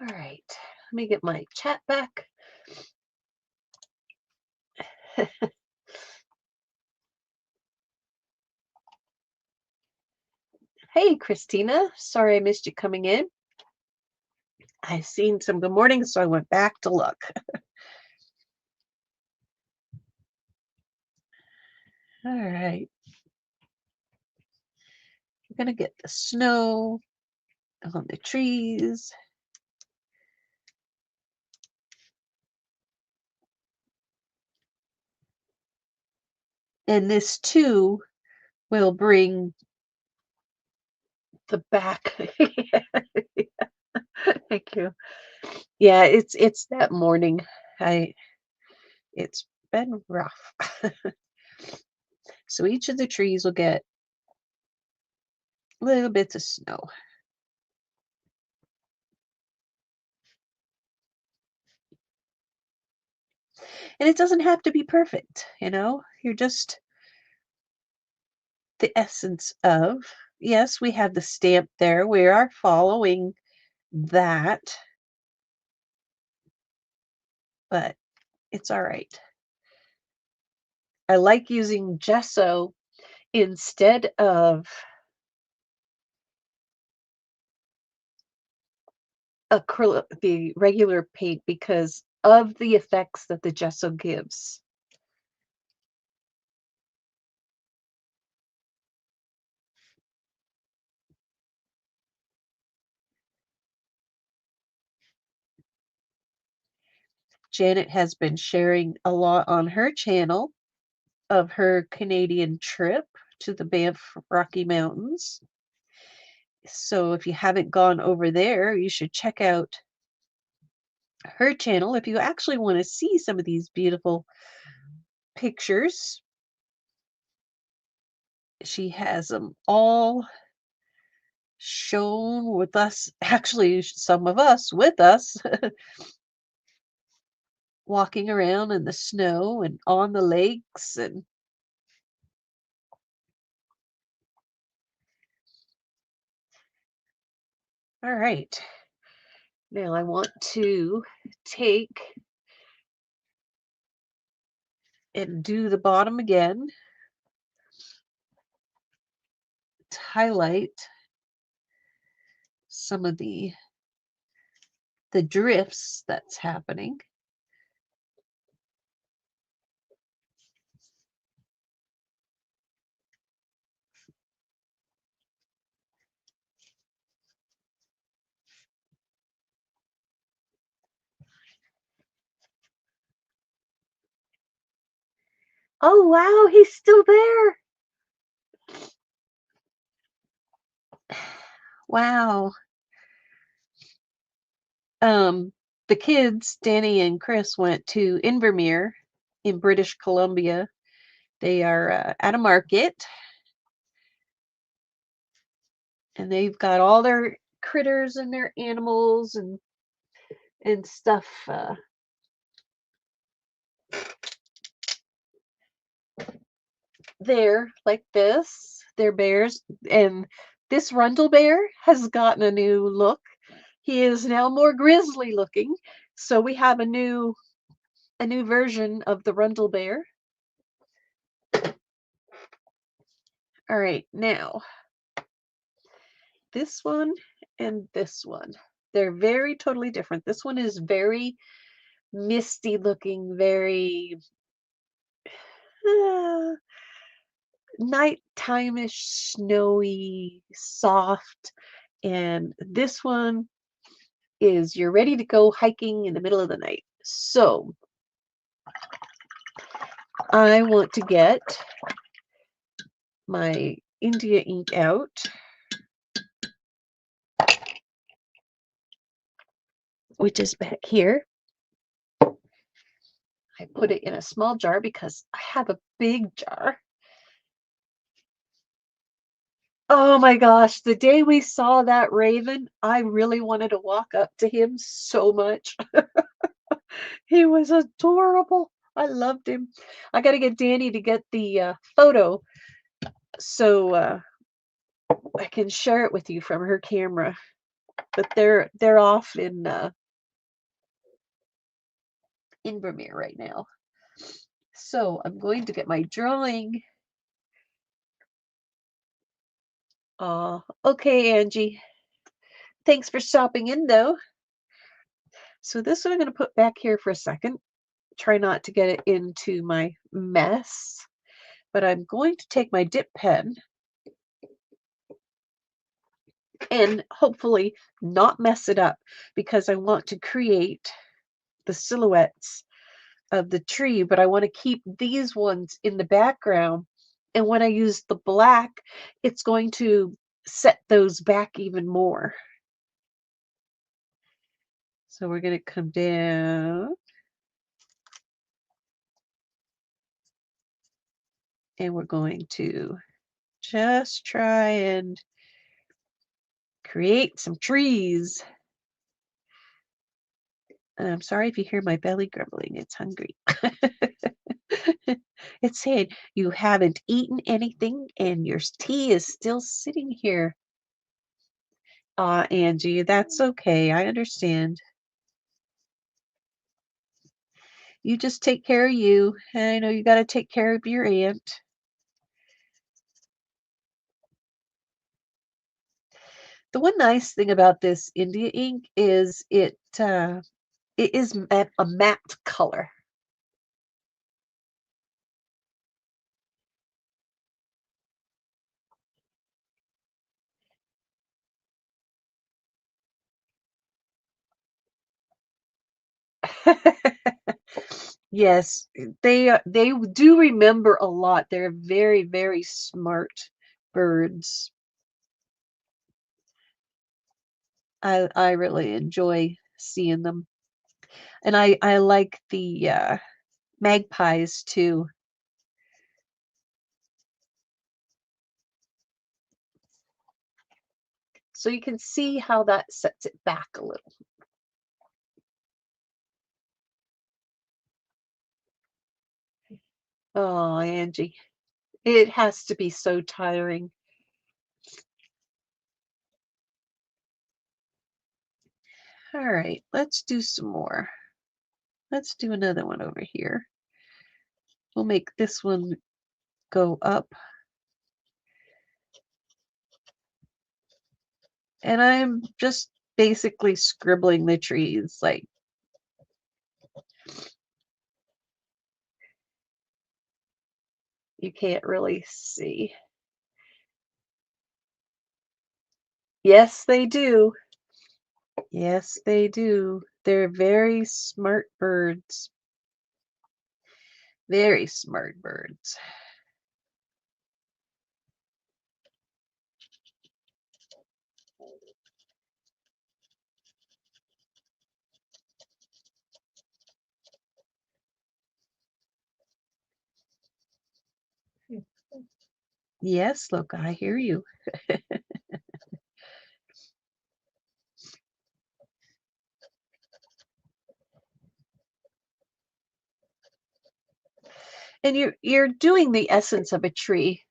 All right. Let me get my chat back. Hey, Christina. Sorry I missed you coming in. I seen some good morning, so I went back to look. All right. We're going to get the snow on the trees. And this too will bring the back. Thank you. Yeah, it's that morning. I It's been rough. So each of the trees will get little bits of snow. And it doesn't have to be perfect, you know? You're just the essence of. Yes, we have the stamp there. We are following that, but it's all right. I like using gesso instead of acrylic, the regular paint, because of the effects that the gesso gives. Janet has been sharing a lot on her channel of her Canadian trip to the Banff Rocky Mountains. So if you haven't gone over there, you should check out her channel if you actually want to see some of these beautiful pictures. She has them all shown with us, actually, some of us with us, walking around in the snow and on the lakes. And all right, now I want to take and do the bottom again. highlight some of the drifts that's happening. Oh, wow, he's still there. Wow. The kids, Danny and Chris, went to Invermere in British Columbia. They are at a market, and they've got all their critters and their animals and stuff there like this. They're bears, and this Rundle bear has gotten a new look. He is now more grizzly looking, so we have a new version of the Rundle bear. All right, now this one and this one. They're very totally different. This one is very misty looking, very uh, nighttime-ish, snowy, soft. And this one is you're ready to go hiking in the middle of the night. So I want to get my India ink out. Which is back here. I put it in a small jar because I have a big jar. Oh my gosh, the day we saw that raven, I really wanted to walk up to him so much. He was adorable. I loved him. I got to get Danny to get the photo so I can share it with you from her camera. But they're off in Invermere right now. So I'm going to get my drawing. Okay, Angie. Thanks for stopping in, though. So this one I'm going to put back here for a second. Try not to get it into my mess. But I'm going to take my dip pen and hopefully not mess it up because I want to create the silhouettes of the tree, but I want to keep these ones in the background. And when I use the black, it's going to set those back even more. So we're going to come down and we're going to just try and create some trees. I'm sorry if you hear my belly grumbling, it's hungry. It's saying you haven't eaten anything and your tea is still sitting here. Angie, that's okay. I understand. You just take care of you. I know you got to take care of your aunt. The one nice thing about this India ink is it is a matte color. Yes, they do remember a lot. They're very, very smart birds. I really enjoy seeing them. And I like the magpies too. So you can see how that sets it back a little. Oh, Angie, it has to be so tiring. All right, let's do some more. Let's do another one over here. We'll make this one go up. And I'm just basically scribbling the trees. Like, you can't really see. Yes, they do. Yes, they do. They're very smart birds. Very smart birds. Yes, look, I hear you. And you're doing the essence of a tree.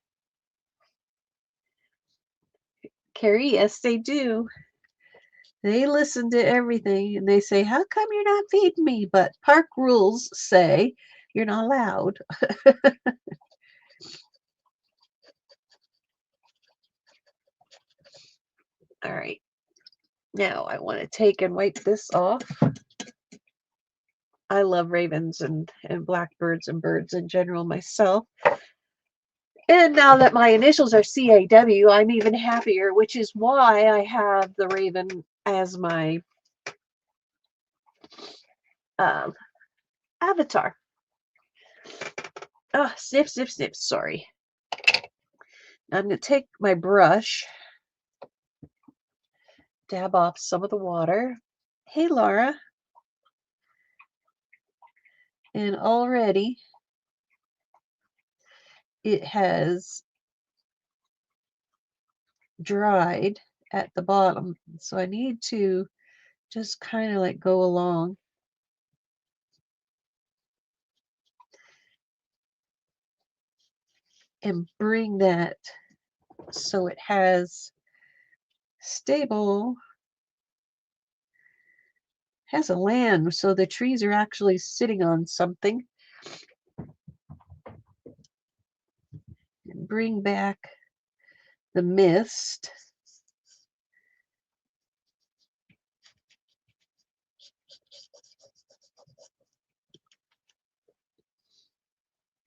Carrie, yes, they do. They listen to everything and they say, "How come you're not feeding me?" But park rules say you're not allowed. All right. Now I want to take and wipe this off. I love ravens and blackbirds and birds in general myself. And now that my initials are CAW, I'm even happier, which is why I have the raven as my um, avatar. Oh, snip, snip, snip. Sorry. I'm going to take my brush, dab off some of the water. Hey, Laura. And already it has dried at the bottom. So I need to just kind of like go along and bring that so it has stable, has a land, so the trees are actually sitting on something. And bring back the mist.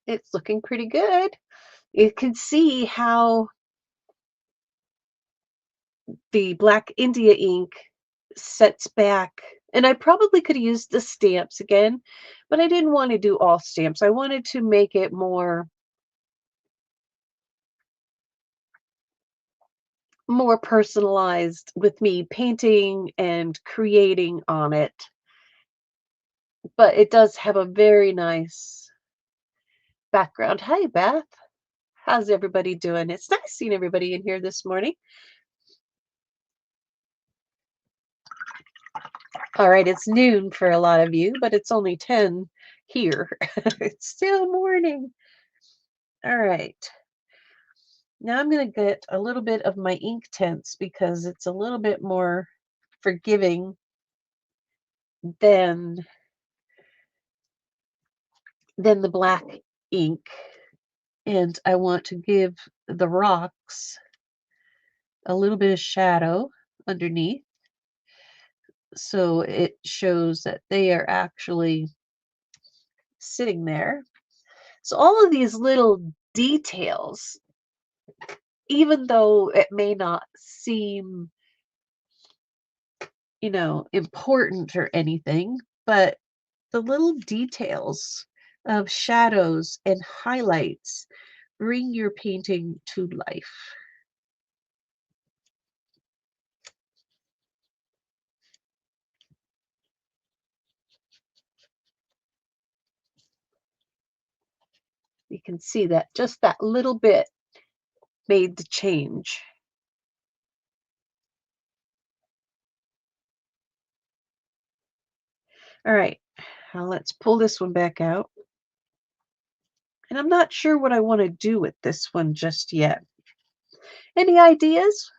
It's looking pretty good. You can see how the Black India ink sets back. And I probably could have used the stamps again, but I didn't want to do all stamps. I wanted to make it more personalized with me painting and creating on it. But it does have a very nice background. Hi, Beth. How's everybody doing? It's nice seeing everybody in here this morning. All right, it's noon for a lot of you, but it's only 10 here. It's still morning. All right. Now I'm going to get a little bit of my Inktense because it's a little bit more forgiving than the black ink. And I want to give the rocks a little bit of shadow underneath so it shows that they are actually sitting there. So all of these little details, even though it may not seem, important or anything, but the little details of shadows and highlights bring your painting to life. You can see that just that little bit made the change. All right, now let's pull this one back out. And I'm not sure what I want to do with this one just yet. Any ideas?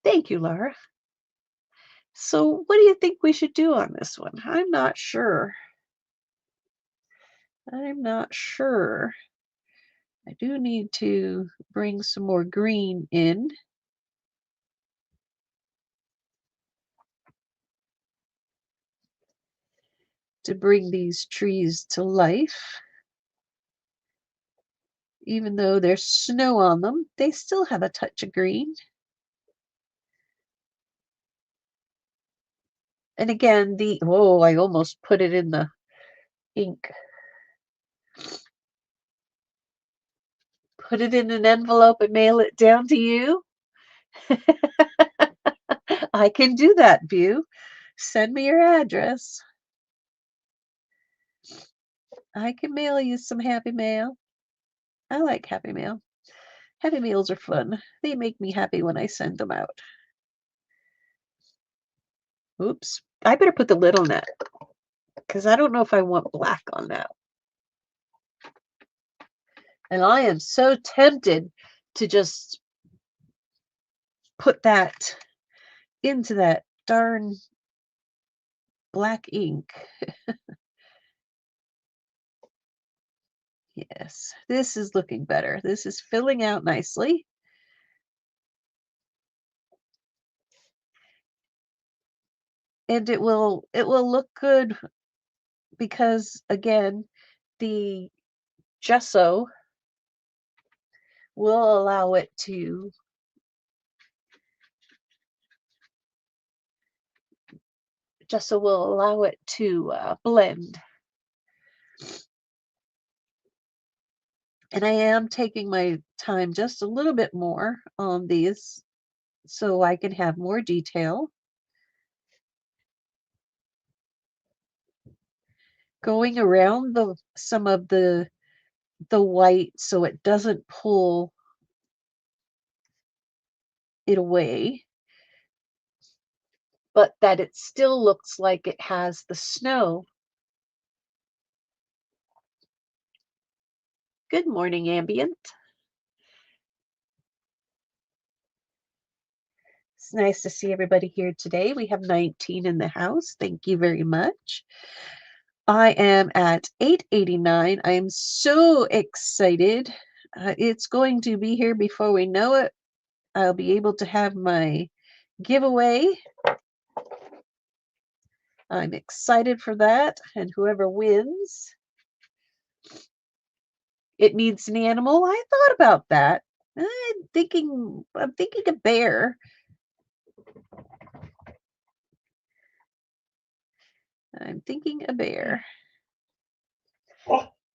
Thank you, Laura. So what do you think we should do on this one? I'm not sure. I'm not sure. I do need to bring some more green in. To bring these trees to life. Even though there's snow on them, they still have a touch of green. And again, oh, I almost put it in the ink. Put it in an envelope and mail it down to you. I can do that, View. Send me your address. I can mail you some Happy Mail. I like Happy Mail. Happy Meals are fun. They make me happy when I send them out. Oops. I better put the lid on that because I don't know if I want black on that. And I am so tempted to just put that into that darn black ink. Yes, this is looking better. This is filling out nicely. And it will look good because again, the gesso will allow it to blend. And I am taking my time just a little bit more on these so I can have more detail. Going around some of the white so it doesn't pull it away, but that it still looks like it has the snow. Good morning, Ambient. It's nice to see everybody here today. We have 19 in the house. Thank you very much. I am at 889. I am so excited. It's going to be here before we know it. I'll be able to have my giveaway. I'm excited for that. And whoever wins, it needs an animal. I thought about that. I'm thinking a bear. I'm thinking a bear.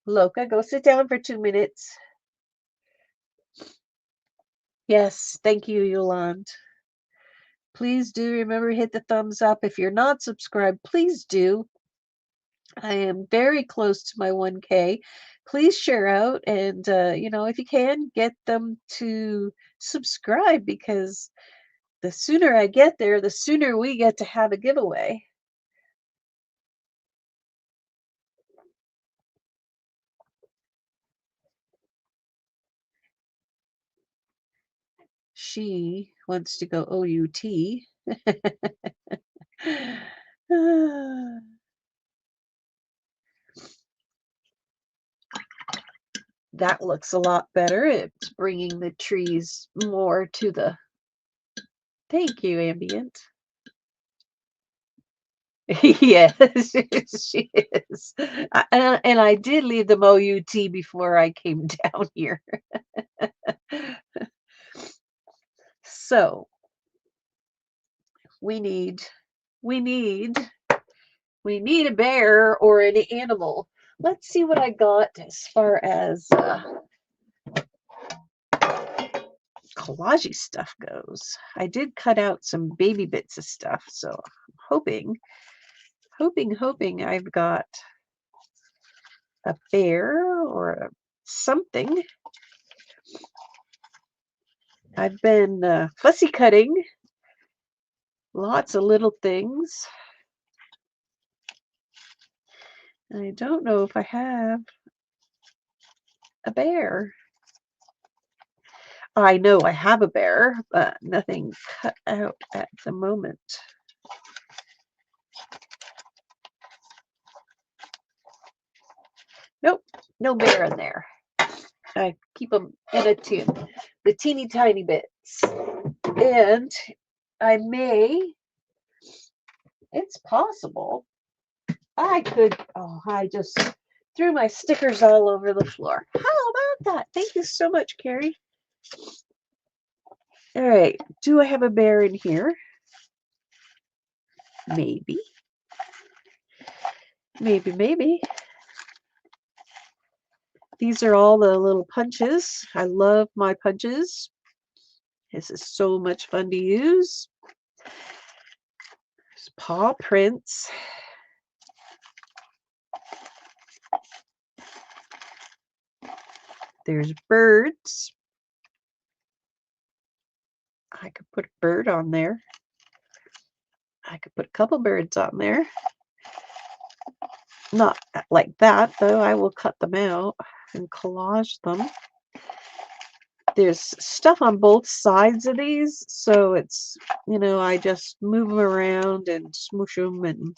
Loca, go sit down for 2 minutes. Yes, thank you, Yolande. Please do remember hit the thumbs up. If you're not subscribed, please do. I am very close to my 1K. Please share out and, if you can, get them to subscribe because the sooner I get there, the sooner we get to have a giveaway. She wants to go OUT. That looks a lot better. It's bringing the trees more to the... Thank you, Ambient. Yes, she is. And I did leave the OUT before I came down here. So we need a bear or an animal. Let's see what I got as far as collage stuff goes. I did cut out some baby bits of stuff, so I'm hoping I've got a bear or something. I've been fussy cutting lots of little things. I don't know if I have a bear. I know I have a bear, but nothing cut out at the moment. Nope, no bear in there. I keep them in a tin, the teeny tiny bits. And I may, it's possible, I could, oh, I just threw my stickers all over the floor. How about that? Thank you so much, Carrie. All right, do I have a bear in here? Maybe. Maybe. These are all the little punches. I love my punches. This is so much fun to use. There's paw prints. There's birds. I could put a bird on there. I could put a couple birds on there. Not like that, though. I will cut them out and collage them. There's stuff on both sides of these, so it's, you know, I just move them around and smoosh them, and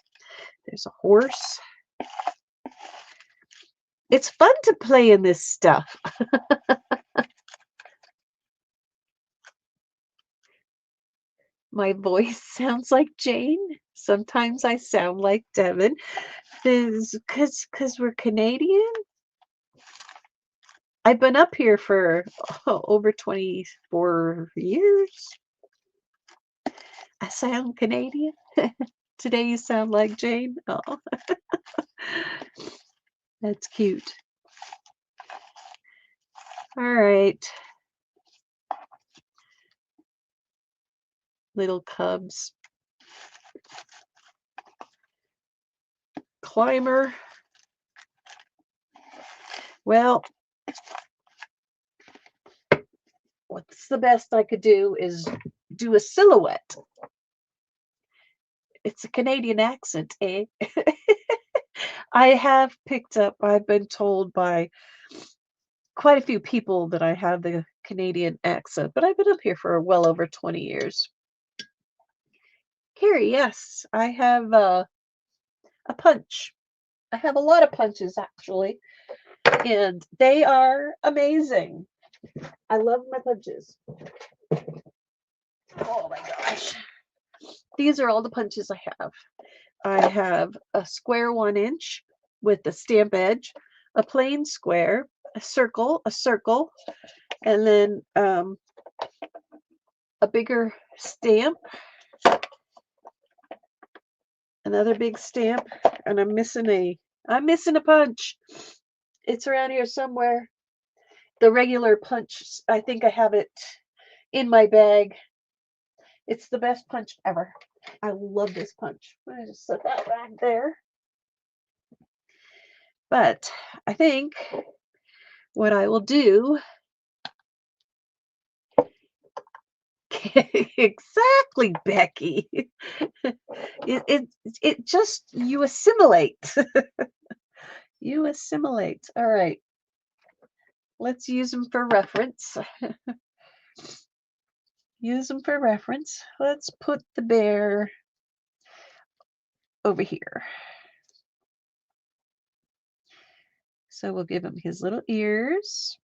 there's a horse. It's fun to play in this stuff. My voice sounds like Jane. Sometimes I sound like Devin. Because we're Canadian. I've been up here for over 24 years. I sound Canadian. Today you sound like Jane. Oh, that's cute. All right. Little cubs. Climber. Well, what's the best I could do is do a silhouette. It's a Canadian accent, eh? I have picked up, I've been told by quite a few people that I have the Canadian accent, but I've been up here for well over 20 years. Carrie, yes, I have a punch. I have a lot of punches, actually, and they are amazing. I love my punches. Oh my gosh. These are all the punches I have. I have a square 1 inch with the stamp edge, a plain square, a circle, and then a bigger stamp, another big stamp, and I'm missing a punch. It's around here somewhere. The regular punch, I think I have it in my bag. It's the best punch ever. I love this punch. I'm gonna just set that back there. But I think what I will do exactly, Becky. It just you assimilate. You assimilate. All right. Let's use them for reference. Use them for reference. Let's put the bear over here. So we'll give him his little ears.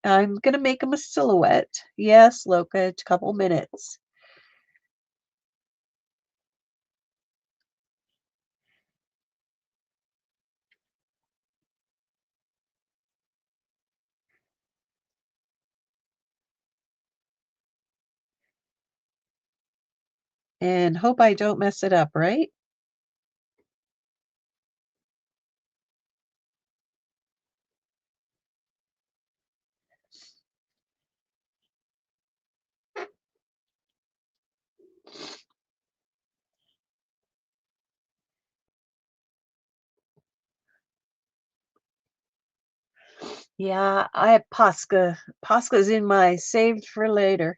I'm going to make him a silhouette. Yes, Loka, a couple minutes. And hope I don't mess it up, right? Yeah, I have Posca. Posca's in my saved for later.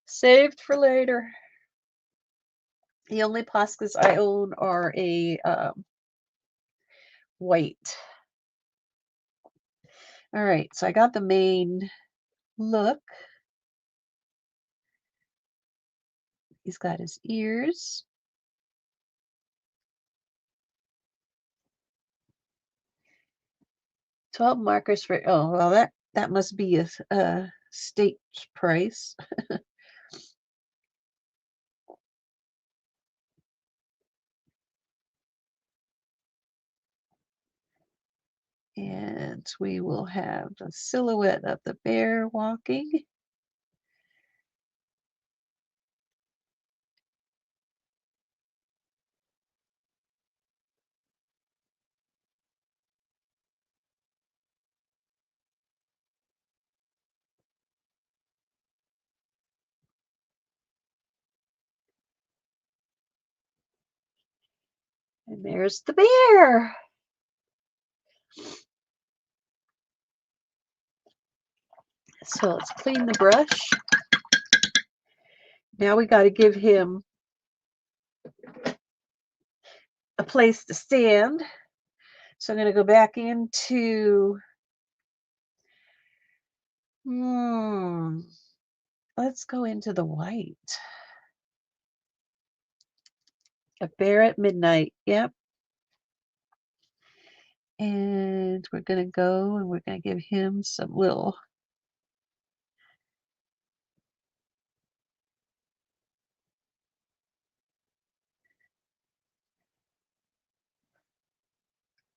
Saved for later. The only Poscas I own are a white. All right, so I got the main look. He's got his ears. 12 markers for, oh, well, that must be a state price. And we will have a silhouette of the bear walking. And there's the bear. So let's clean the brush. Now we got to give him a place to stand. So I'm going to go back into, let's go into the white. A bear at midnight. Yep. And we're going to go and we're going to give him some little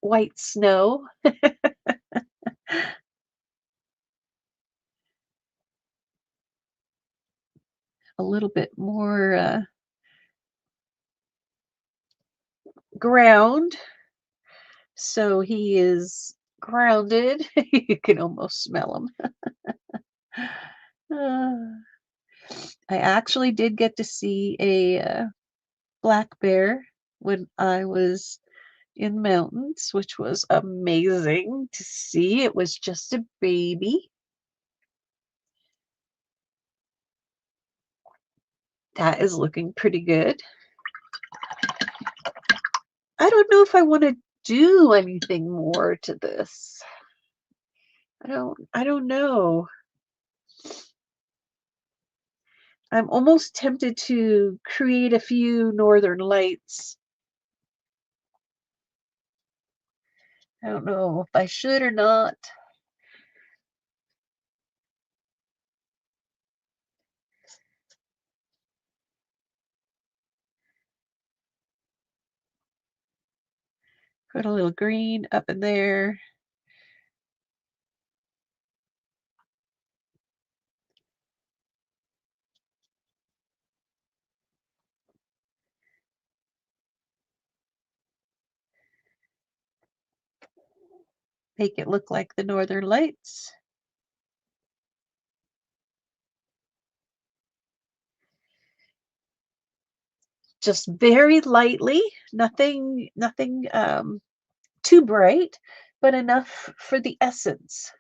white snow. A little bit more ground. So he is grounded. You can almost smell him. I actually did get to see a black bear when I was in the mountains, which was amazing to see. It was just a baby. That is looking pretty good. I don't know if I want to do anything more to this. I don't know. I'm almost tempted to create a few northern lights. I don't know if I should or not. Put a little green up in there. Make it look like the northern lights. Just very lightly, nothing too bright, but enough for the essence.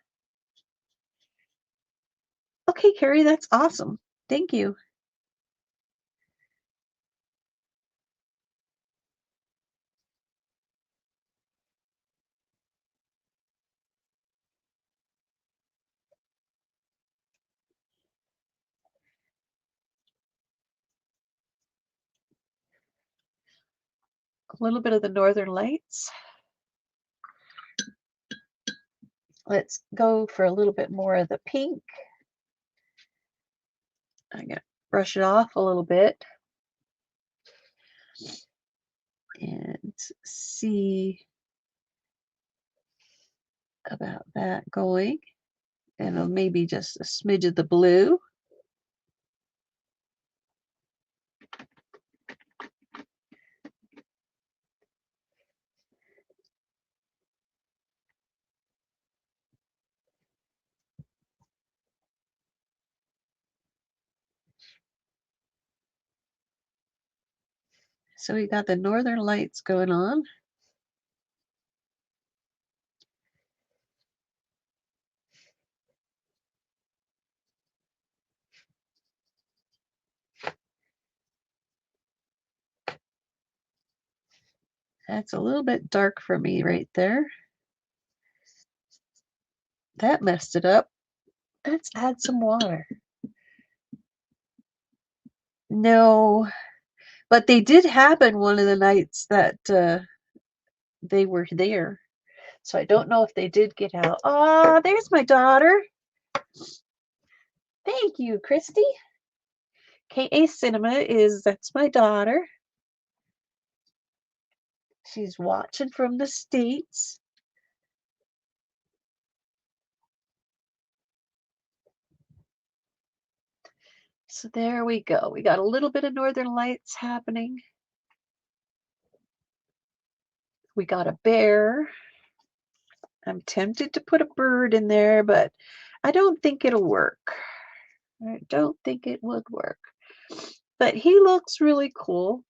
Okay, Carrie, that's awesome. Thank you. A little bit of the northern lights. Let's go for a little bit more of the pink. I'm going to brush it off a little bit and see about that going. And maybe just a smidge of the blue. So we got the northern lights going on. That's a little bit dark for me right there. That messed it up. Let's add some water. No, but they did happen one of the nights that they were there. So I don't know if they did get out. Ah, there's my daughter. Thank you, Christy. KA Cinema that's my daughter. She's watching from the States. So there we go. We got a little bit of Northern Lights happening. We got a bear. I'm tempted to put a bird in there, but I don't think it'll work. I don't think it would work. But he looks really cool.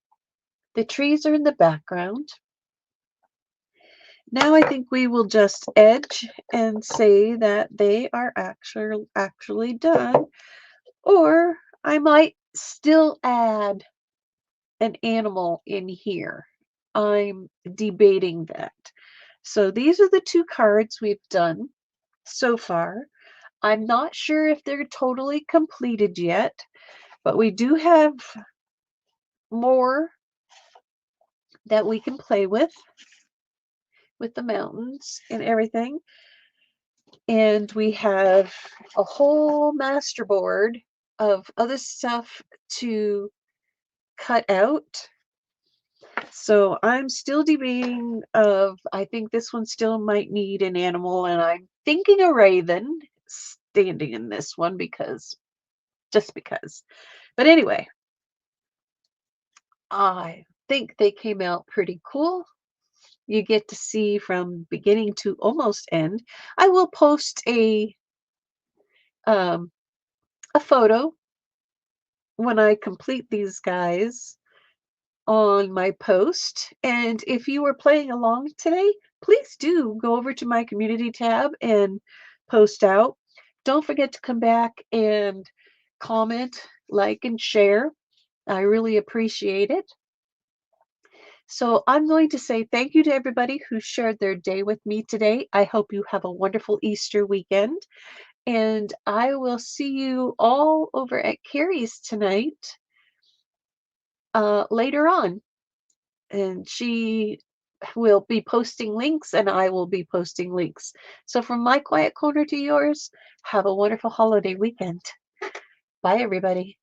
The trees are in the background. Now I think we will just edge and say that they are actually done. Or I might still add an animal in here. I'm debating that. So these are the two cards we've done so far. I'm not sure if they're totally completed yet, but we do have more that we can play with the mountains and everything. And we have a whole master board of other stuff to cut out. So I'm still debating I think this one still might need an animal, and I'm thinking a raven standing in this one just because. But anyway, I think they came out pretty cool. You get to see from beginning to almost end. I will post um, a photo when I complete these guys on my post. And if you were playing along today, please do go over to my community tab and post out. Don't forget to come back and comment, like, and share. I really appreciate it. So I'm going to say thank you to everybody who shared their day with me today. I hope you have a wonderful Easter weekend. And I will see you all over at Carrie's tonight later on. And she will be posting links and I will be posting links. So from my quiet corner to yours, have a wonderful holiday weekend. Bye, everybody.